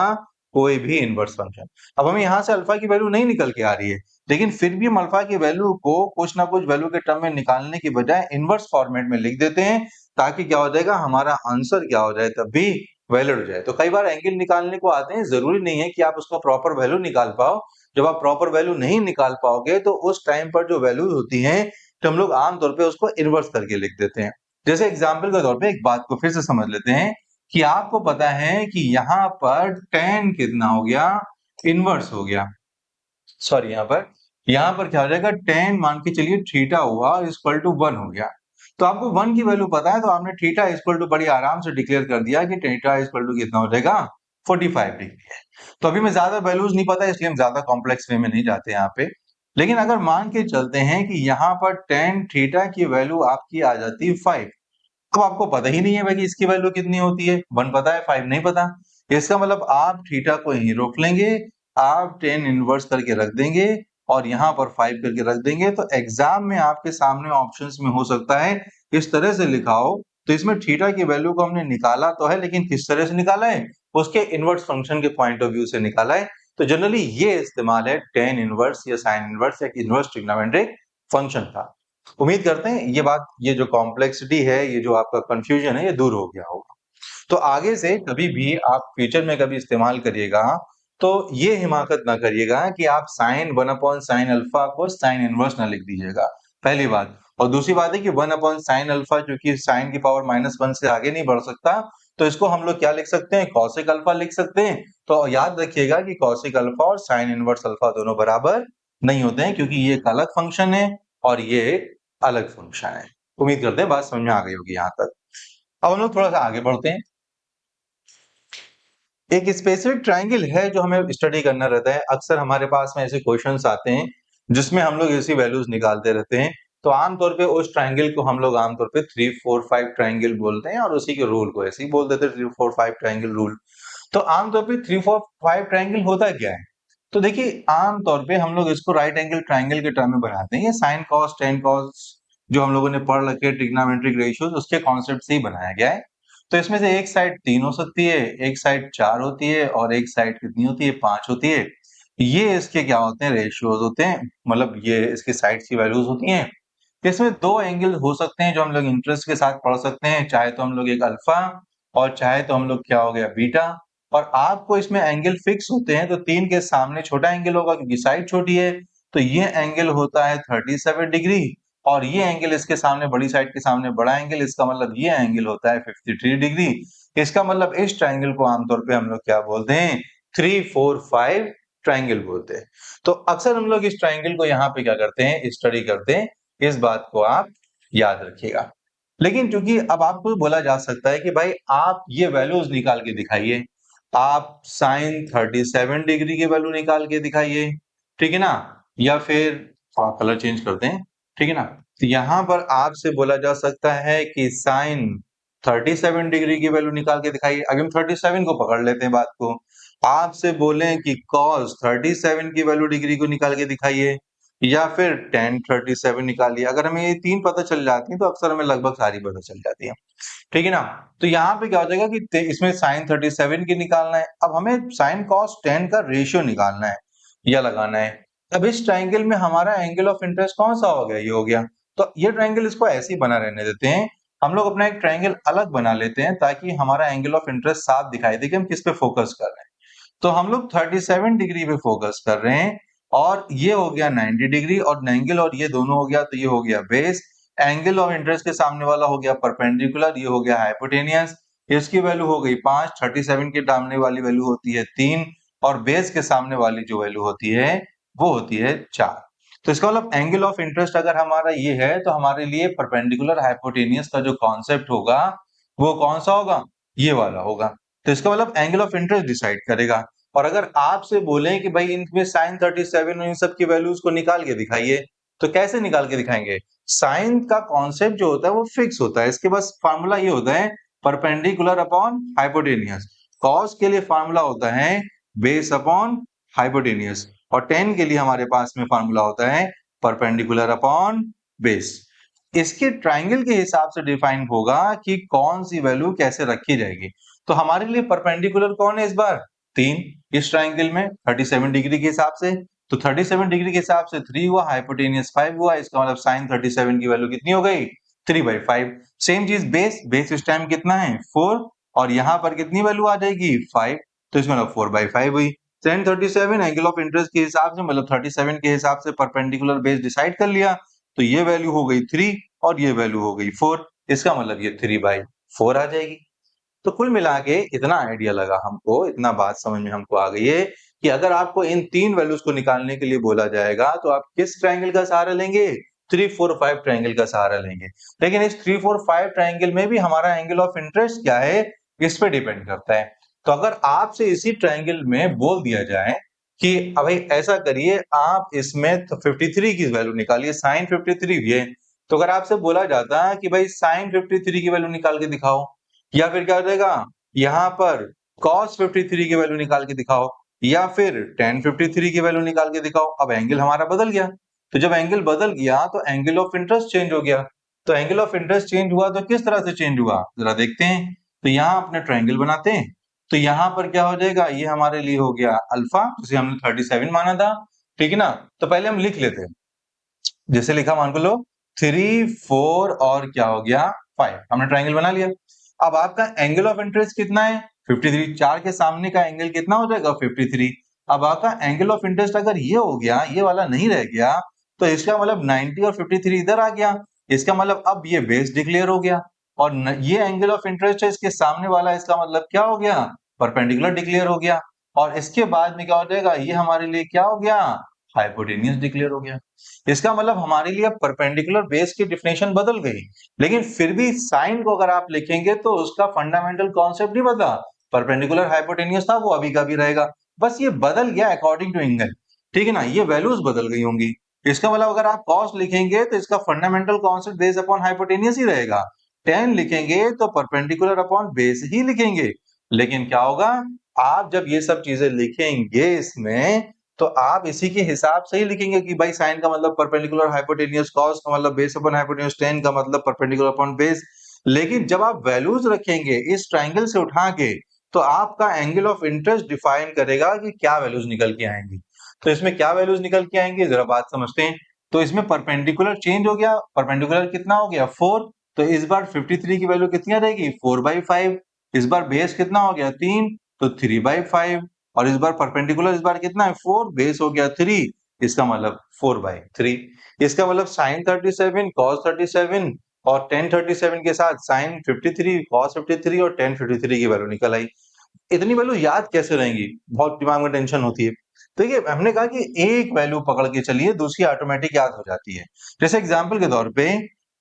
कोई भी इनवर्स फंक्शन। अब हमें यहाँ से अल्फा की वैल्यू नहीं निकल के आ रही है, लेकिन फिर भी हम अल्फा की वैल्यू को कुछ ना कुछ वैल्यू के टर्म में निकालने की बजाय इनवर्स फॉर्मेट में लिख देते हैं, ताकि क्या हो जाएगा, हमारा आंसर क्या हो जाए, तब भी वैलिड हो जाए। तो कई बार एंगल निकालने को आते हैं, जरूरी नहीं है कि आप उसका प्रॉपर वैल्यू निकाल पाओ। जब आप प्रॉपर वैल्यू नहीं निकाल पाओगे तो उस टाइम पर जो वैल्यूज होती हैं, तो हम लोग आमतौर पर उसको इनवर्स करके लिख देते हैं। जैसे एग्जाम्पल के तौर पर एक बात को फिर से समझ लेते हैं कि आपको पता है कि यहाँ पर tan कितना हो गया, इनवर्स हो गया, सॉरी यहाँ पर क्या हो जाएगा, tan मान के चलिए थीटा हुआ इक्वल टू 1 हो गया। तो आपको 1 की वैल्यू पता है, तो आपने थीटा इक्वल टू बड़ी आराम से डिक्लेयर कर दिया कि थीटा इक्वल टू कितना हो जाएगा, 45 डिग्री है। तो अभी मैं ज्यादा वैल्यूज नहीं पता, इसलिए हम ज्यादा कॉम्प्लेक्स वे में नहीं जाते यहाँ पे। लेकिन अगर मान के चलते हैं कि यहाँ पर tan थीटा की वैल्यू आपकी आ जाती है 5, अब आपको पता ही नहीं है भाई कि इसकी वैल्यू कितनी होती है, 1 पता है 5 नहीं पता। इसका मतलब आप थीटा को यहीं रोक लेंगे, आप tan इनवर्स करके रख देंगे और यहाँ पर 5 करके रख देंगे। तो एग्जाम में आपके सामने ऑप्शंस में हो सकता है इस तरह से लिखा हो, तो इसमें थीटा की वैल्यू को हमने निकाला तो है, लेकिन किस तरह से निकाला है, उसके इनवर्स फंक्शन के पॉइंट ऑफ व्यू से निकाला है। तो जनरली ये इस्तेमाल है tan इनवर्स या साइन इनवर्स या इनवर्स ट्रिग्नोमेट्रिक फंक्शन का। उम्मीद करते हैं ये बात, ये जो कॉम्प्लेक्सिटी है, ये जो आपका कंफ्यूजन है, ये दूर हो गया होगा। तो आगे से कभी भी आप फ्यूचर में कभी इस्तेमाल करिएगा तो ये हिमाकत ना करिएगा कि आप साइन 1/sin अल्फा को साइन इनवर्स ना लिख दीजिएगा, पहली बात। और दूसरी बात है कि 1/sin अल्फा क्योंकि साइन की पावर -1 से आगे नहीं बढ़ सकता, तो इसको हम लोग क्या लिख सकते हैं, कॉसिक अल्फा लिख सकते हैं। तो याद रखिएगा कि कॉसिक अल्फा और साइन इनवर्स अल्फा दोनों बराबर नहीं होते हैं, क्योंकि ये एक अलग फंक्शन है और ये एक अलग फंक्शन है। उम्मीद करते हैं बात समझ में आ गई होगी यहाँ तक। अब हम लोग थोड़ा सा आगे बढ़ते हैं। एक स्पेसिफिक ट्रायंगल है जो हमें स्टडी करना रहता है। अक्सर हमारे पास में ऐसे क्वेश्चंस आते हैं जिसमें हम लोग ऐसी वैल्यूज निकालते रहते हैं। तो आमतौर पे उस ट्रायंगल को हम लोग आमतौर पे 3, 4, 5 ट्रायंगल बोलते हैं और उसी के रूल को ऐसे ही बोल देते हैं 3, 4, 5 ट्रायंगल रूल। तो आमतौर पे 3, 4, 5 ट्रायंगल होता क्या है? तो देखिए आमतौर पे हम लोग इसको राइट एंगल ट्रायंगल के टर्म में बनाते हैं। ये साइन कॉस टेन कॉस जो हम लोगों ने पढ़ रखे हैं ट्रिग्नोमेट्रिक रेशियोज, उसके कॉन्सेप्ट से ही बनाया गया है। तो इसमें से एक साइड 3 हो सकती है, एक साइड 4 होती है और एक साइड कितनी होती है, 5 होती है। ये इसके क्या होते हैं, रेशियोज होते हैं, मतलब ये इसकी साइड्स की वैल्यूज होती हैं। इसमें दो एंगल हो सकते हैं जो हम लोग इंटरेस्ट के साथ पढ़ सकते हैं, चाहे तो हम लोग एक अल्फा और चाहे तो हम लोग क्या हो गया बीटा। और आपको इसमें एंगल फिक्स होते हैं, तो 3 के सामने छोटा एंगल होगा क्योंकि साइड छोटी है, तो ये एंगल होता है 37 डिग्री, और ये एंगल इसके सामने बड़ी साइड के सामने बड़ा एंगल, इसका मतलब ये एंगल होता है 53 डिग्री। इसका मतलब इस ट्रायंगल को आमतौर पे हम लोग क्या बोलते हैं, 3, 4, 5 ट्रायंगल बोलते हैं। तो अक्सर हम लोग इस ट्रायंगल को यहाँ पे क्या करते हैं, स्टडी करते हैं। इस बात को आप याद रखिएगा। लेकिन चूंकि अब आपको बोला जा सकता है कि भाई आप ये वैल्यूज निकाल के दिखाइए, आप साइन 37 डिग्री की वैल्यू निकाल के दिखाइए, ठीक है ना, या फिर कलर चेंज करते हैं, ठीक है ना। तो यहाँ पर आपसे बोला जा सकता है कि साइन 37 डिग्री की वैल्यू निकाल के दिखाइए। अभी हम 37 को पकड़ लेते हैं बात को। आपसे बोले कि cos 37 की वैल्यू डिग्री को निकाल के दिखाइए, या फिर tan 37 निकालिए। अगर हमें ये 3 पता चल जाती है तो अक्सर हमें लगभग सारी पता चल जाती है, ठीक है ना। तो यहाँ पे क्या हो जाएगा कि इसमें साइन 37 की निकालना है, अब हमें साइन cos tan का रेशियो निकालना है या लगाना है। अब इस ट्रायंगल में हमारा एंगल ऑफ इंटरेस्ट कौन सा हो गया, ये हो गया। तो ये ट्रायंगल इसको ऐसे ही बना रहने देते हैं, हम लोग अपना एक ट्रायंगल अलग बना लेते हैं ताकि हमारा एंगल ऑफ इंटरेस्ट साफ दिखाई दे कि हम किस पे फोकस कर रहे हैं। तो हम लोग 37 डिग्री पे फोकस कर रहे हैं, और ये हो गया 90 डिग्री, और एंगल और ये दोनों हो गया, तो ये हो गया बेस। एंगल ऑफ इंटरेस्ट के सामने वाला हो गया परपेंडिकुलर, ये हो गया हाइपोटेनियस। इसकी वैल्यू हो गई 5, 37 के सामने वाली वैल्यू होती है 3, और बेस के सामने वाली जो वैल्यू होती है वो होती है 4। तो इसका मतलब एंगल ऑफ इंटरेस्ट अगर हमारा ये है, तो हमारे लिए परपेंडिकुलर हाइपोटेनियस का जो कॉन्सेप्ट होगा वो कौन सा होगा, ये वाला होगा। तो इसका मतलब एंगल ऑफ इंटरेस्ट डिसाइड करेगा। और अगर आपसे बोले कि भाई इनमें साइन 37 और इन सब की वैल्यूज को निकाल के दिखाइए, तो कैसे निकाल के दिखाएंगे? साइन का कॉन्सेप्ट जो होता है वो फिक्स होता है, इसके बस फार्मूला ये होता है परपेंडिकुलर अपॉन हाइपोटेनियस। कॉस के लिए फार्मूला होता है बेस अपॉन हाइपोटेनियस, और टेन के लिए हमारे पास में फार्मूला होता है परपेंडिकुलर अपॉन बेस। इसके ट्राइंगल के हिसाब से डिफाइन होगा कि कौन सी वैल्यू कैसे रखी जाएगी। तो हमारे लिए परपेंडिकुलर कौन है इस बार? 3 इस ट्राइंगल में 37 डिग्री के हिसाब से। तो 37 डिग्री के हिसाब से 3 हुआ, हाइपोटेनियस 5 हुआ, इसका मतलब साइन 37 की वैल्यू कितनी हो गई? 3/5। सेम चीज बेस इस टाइम कितना है? 4, और यहां पर कितनी वैल्यू आ जाएगी? 5, तो इसमें मतलब 4/5 हुई। साइन 37 एंगल ऑफ इंटरेस्ट के हिसाब से, मतलब 37 के हिसाब से परपेंडिकुलर बेस डिसाइड कर लिया, तो ये वैल्यू हो गई 3 और ये वैल्यू हो गई 4, इसका मतलब ये 3/4 आ जाएगी। तो कुल मिला के इतना आइडिया लगा हमको, इतना बात समझ में हमको आ गई है कि अगर आपको इन 3 वैल्यूज को निकालने के लिए बोला जाएगा तो आप किस ट्रायंगल का सहारा लेंगे? 3, 4, 5 ट्रायंगल का सहारा लेंगे। लेकिन इस 3, 4, 5 ट्रायंगल में भी हमारा एंगल ऑफ इंटरेस्ट क्या है, इस पे डिपेंड करता है। तो अगर आपसे इसी ट्रायंगल में बोल दिया जाए कि भाई ऐसा करिए, आप इसमें 53 की वैल्यू निकालिए, साइन 53 भी है, तो अगर आपसे बोला जाता है कि भाई साइन 53 की वैल्यू निकाल के दिखाओ, या फिर क्या हो जाएगा, यहाँ पर cos 53 की वैल्यू निकाल के दिखाओ, या फिर tan 53 की वैल्यू निकाल के दिखाओ, अब एंगल हमारा बदल गया। तो जब एंगल बदल गया तो एंगल ऑफ इंटरेस्ट चेंज हो गया। तो एंगल ऑफ इंटरेस्ट चेंज हुआ तो किस तरह से चेंज हुआ, जरा देखते हैं। तो यहाँ अपने ट्रायंगल बनाते हैं, तो यहाँ पर क्या हो जाएगा, ये हमारे लिए हो गया अल्फा, जिसे हमने 37 माना था, ठीक है ना। तो पहले हम लिख लेते हैं, जैसे लिखा मान को लो 3, 4 और क्या हो गया 5, हमने ट्रायंगल बना लिया। अब आपका एंगल ऑफ इंटरेस्ट कितना है? 53, 4 के सामने का एंगल कितना हो जाएगा? 53। अब आपका एंगल ऑफ इंटरेस्ट अगर ये हो गया, ये वाला नहीं रह गया, तो इसका मतलब 90 और 53 इधर आ गया, इसका मतलब अब ये बेस डिक्लेयर हो गया, और ये एंगल ऑफ इंटरेस्ट है इसके सामने वाला, इसका मतलब क्या हो गया? परपेंडिकुलर डिक्लेयर हो गया। और इसके बाद में क्या हो जाएगा, ये हमारे लिए क्या हो गया? हाइपोटेनियस डिक्लेयर हो गया। इसका मतलब हमारे लिए परपेंडिकुलर बेस की डिफिनेशन बदल गई, लेकिन फिर भी साइन को अगर आप लिखेंगे तो उसका फंडामेंटल कॉन्सेप्ट नहीं बदला। परपेंडिकुलर हाइपोटेनियस था, वो अभी का भी रहेगा, बस ये बदल गया अकॉर्डिंग टू एंगल, ठीक है ना, ये वैल्यूज बदल गई होंगी। इसका मतलब अगर आप कॉस लिखेंगे तो इसका fundamental concept base upon hypotenuse ही रहेगा। टेन लिखेंगे तो परपेंडिकुलर अपॉन बेस ही लिखेंगे। लेकिन क्या होगा, आप जब ये सब चीजें लिखेंगे इसमें, तो आप इसी के हिसाब से ही लिखेंगे कि भाई साइन का मतलब परपेंडिकुलर हाइपोटेनियस, कॉस का मतलब बेस अपॉन हाइपोटेनियस, टेन का मतलब परपेंडिकुलर अपॉन बेस। लेकिन जब आप वैल्यूज रखेंगे इस ट्रायंगल से उठा के, तो आपका एंगल ऑफ इंटरेस्ट डिफाइन करेगा कि क्या वैल्यूज निकल के आएंगी। तो इसमें क्या वैल्यूज निकल के आएंगी, जरा बात समझते हैं। तो इसमें परपेंडिकुलर चेंज हो गया, परपेंडिकुलर कितना हो गया 4, तो इस बार 53 की वैल्यू कितनी आ जाएगी 4/5। इस बार बेस कितना हो गया 3, तो 3/5, और इस बार परपेंडिकुलर इस बार कितना है 4, बेस हो गया 3, इसका मतलब 4/3। इसका मतलब साइन 37 कॉस 37 और टेन 37 के साथ साइन 53 कॉस 53 और टेन 53 की वैल्यू निकल आई। इतनी वैल्यू याद कैसे रहेंगी, बहुत दिमाग में टेंशन होती है। तो ये हमने कहा कि एक वैल्यू पकड़ के चलिए, दूसरी ऑटोमेटिक याद हो जाती है। जैसे एग्जांपल के तौर पे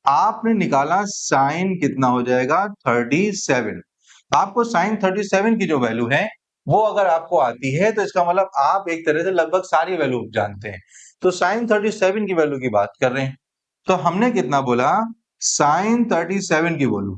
आपने निकाला साइन कितना हो जाएगा 37, आपको साइन 37 की जो वैल्यू है वो अगर आपको आती है, तो इसका मतलब आप एक तरह से लगभग सारी वैल्यू जानते हैं। तो साइन 37 की वैल्यू की बात कर रहे हैं, तो हमने कितना बोला, साइन 37 की वैल्यू।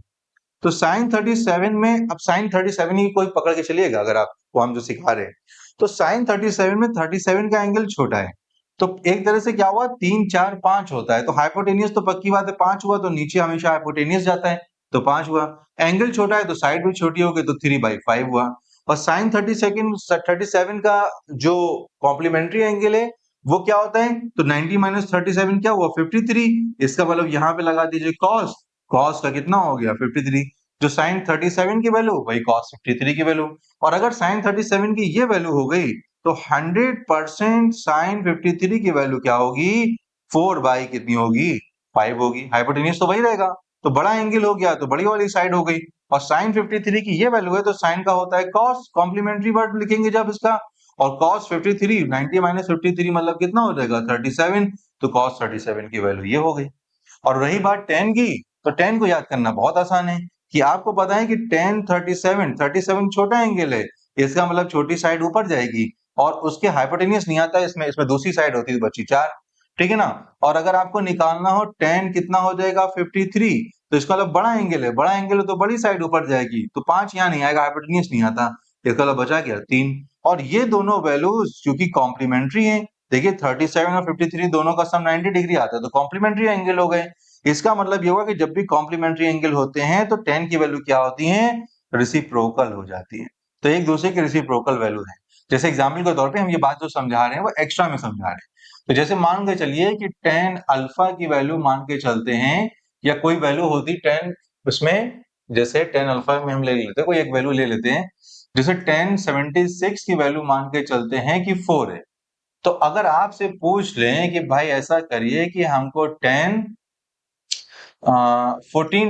तो साइन 37 में, अब साइन 37 ही कोई पकड़ के चलिएगा अगर आपको हम जो सिखा रहे हैं, तो साइन 37 में 37 का एंगल छोटा है, तो एक तरह से क्या हुआ 3, 4, 5 होता है, तो हाइपोटेनियस तो पक्की बात है 5 हुआ, तो नीचे हमेशा हाइपोटेनियस जाता है, तो 5 हुआ। एंगल छोटा है तो साइड भी छोटी हो गई, तो 3/5 हुआ। और साइन 37 का जो कॉम्प्लीमेंट्री एंगल है वो क्या होता है, तो 90 माइनस 37 क्या हुआ 53, इसका मतलब यहाँ पे लगा दीजिए कॉस, कॉस का कितना हो गया 53, जो साइन 37 की वैल्यू वही कॉस 53 की वैल्यू। और अगर साइन 37 की ये वैल्यू हो गई, तो 100% साइन 53 की वैल्यू क्या होगी, 4 कितनी होगी 5 होगी। हाइपोटेनियस तो वही रहेगा, तो बड़ा एंगल हो गया तो बड़ी वाली साइड हो गई। और साइन 53 की ये वैल्यू है तो साइन का होता है कॉस, कॉम्प्लीमेंट्री वर्ड लिखेंगे जब इसका, और कॉस 53 90 माइनस 53 मतलब कितना हो जाएगा 37, तो कॉस 37 की वैल्यू ये हो गई। और रही बात टेन की, तो टेन को याद करना बहुत आसान है, कि आपको पता है कि 10 37 छोटा एंगल है, इसका मतलब छोटी साइड ऊपर जाएगी और उसके हाइपोटेन्यूस नहीं आता इसमें दूसरी साइड होती है बची 4, ठीक है ना। और अगर आपको निकालना हो 10 कितना हो जाएगा 53, तो इसका मतलब बड़ा एंगल है, बड़ा एंगल है तो बड़ी साइड ऊपर जाएगी, तो 5 यहाँ नहीं आएगा, हाइपोटेन्यूस नहीं आता, इसका मतलब बचा क्या 3। और ये दोनों वैल्यूज क्योंकि कॉम्प्लीमेंट्री हैं, देखिए 37 और 53 दोनों का सम 90 डिग्री आता है, तो कॉम्प्लीमेंट्री एंगल हो गए। इसका मतलब ये होगा कि जब भी कॉम्प्लीमेंट्री एंगल होते हैं तो 10 की वैल्यू क्या होती है, रेसिप्रोकल हो जाती है, तो एक दूसरे के रेसिप्रोकल वैल्यू है। जैसे एग्जाम्पल के तौर पे हम ये बात जो समझा रहे हैं वो एक्स्ट्रा में समझा रहे हैं, तो जैसे मान के चलिए कि 10 अल्फा की वैल्यू मान के चलते हैं, या कोई वैल्यू होती 10 उसमें, जैसे 10 अल्फा में हम ले लेते हैं, कोई एक वैल्यू ले लेते हैं, जैसे 1076 की वैल्यू मान के चलते हैं कि 4 है। तो अगर आपसे पूछ लें कि भाई ऐसा करिए कि हमको 14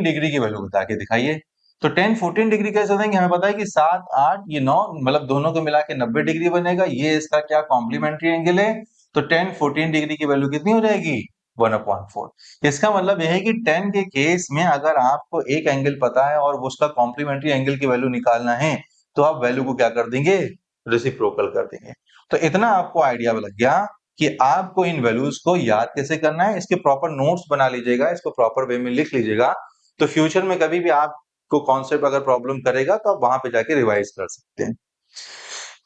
डिग्री की वैल्यू बता के दिखाइए, तो 10 14 डिग्री कैसे देंगे, हमें पता है कि 7 8 ये 9 मतलब दोनों को मिला के 90 डिग्री बनेगा, ये इसका क्या कॉम्प्लीमेंट्री एंगल है, तो 10 14 डिग्री की वैल्यू कितनी हो जाएगी 1/4। इसका मतलब यह है कि 10 के केस में अगर आपको एक एंगल पता है और उसका कॉम्प्लीमेंट्री एंगल की वैल्यू निकालना है, तो आप वैल्यू को क्या कर देंगे, रेसिप्रोकल कर देंगे। तो इतना आपको आइडिया लग गया कि आपको इन वैल्यूज को याद कैसे करना है, इसके प्रॉपर नोट्स बना लीजिएगा, इसको प्रॉपर वे में लिख लीजिएगा, तो फ्यूचर में कभी भी आपको कॉन्सेप्ट अगर प्रॉब्लम करेगा तो आप वहां पे जाके रिवाइज कर सकते हैं।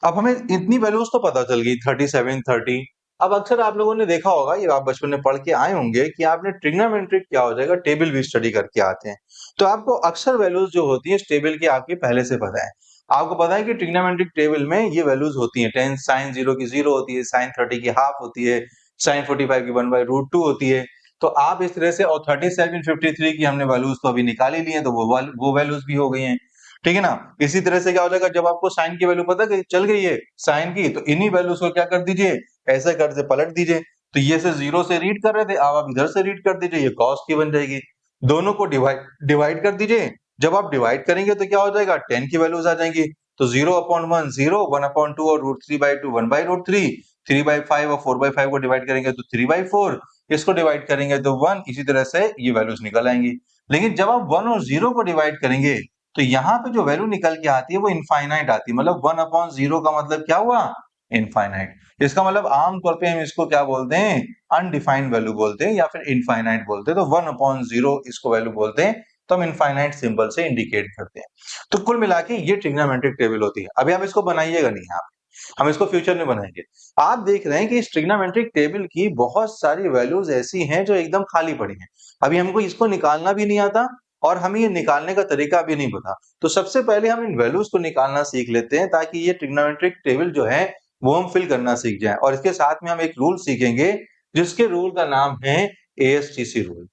अब हमें इतनी वैल्यूज तो पता चल गई 37 30। अब अक्सर आप लोगों ने देखा होगा, ये आप बचपन में पढ़ के आए होंगे कि आपने ट्रिग्नोमेट्रिक क्या हो जाएगा, टेबल भी स्टडी करके आते हैं, तो आपको अक्सर वैल्यूज जो होती है टेबल की आपकी पहले से पता है। आपको पता है कि ट्रिग्नोमेट्रिक टेबल में ये वैल्यूज होती है, 10 साइन 0 की 0 होती है, साइन 30 की हाफ होती है, साइन 45 की 1/√2 होती है। तो आप इस तरह से, और 37 53 की हमने वैल्यूज तो अभी निकाल ही ली है, तो वो वैल्यूज भी हो गई हैं, ठीक है ना। इसी तरह से क्या हो जाएगा, जब आपको साइन की वैल्यू पता चल गई है साइन की, तो इन्हीं वैल्यूज को क्या कर दीजिए, ऐसे कर से पलट दीजिए, तो ये से 0 से रीड कर रहे थे, अब आप इधर से रीड कर दीजिए, ये कॉस की बन जाएगी। दोनों को डिवाइड कर दीजिए, जब आप डिवाइड करेंगे तो क्या हो जाएगा 10 की वैल्यूज आ जाएंगी, तो 0/1 0, 1/2 और √3/2 1/√3, 3/5 और 4/5 को डिवाइड करेंगे तो 3/4, इसको डिवाइड करेंगे तो 1, इसी तरह से ये वैल्यूज निकल आएंगी। लेकिन जब आप 1 और 0 को डिवाइड करेंगे तो यहाँ पे जो वैल्यू निकल के आती है वो इनफाइनाइट आती है, मतलब 1/0 का मतलब क्या हुआ, इनफाइनाइट। इसका मतलब आमतौर पे हम इसको क्या बोलते हैं, अनडिफाइंड वैल्यू बोलते हैं या फिर इनफाइनाइट बोलते हैं, तो 1/0 इसको वैल्यू बोलते हैं, तो हम इनफाइनाइट सिंबल से इंडिकेट करते हैं। तो कुल मिला के ये ट्रिग्नोमेट्रिक टेबल होती है। अभी हम इसको बनाइएगा नहीं, यहाँ हम इसको फ्यूचर में बनाएंगे। आप देख रहे हैं कि इस ट्रिग्नोमेट्रिक टेबल की बहुत सारी वैल्यूज ऐसी हैं जो एकदम खाली पड़ी हैं, अभी हमको इसको निकालना भी नहीं आता और हमें ये निकालने का तरीका भी नहीं पता। तो सबसे पहले हम इन वैल्यूज को निकालना सीख लेते हैं, ताकि ये ट्रिग्नोमेट्रिक टेबल जो है वो हम फिल करना सीख जाएं, और इसके साथ में हम एक रूल सीखेंगे जिसके रूल का नाम है ASTC रूल।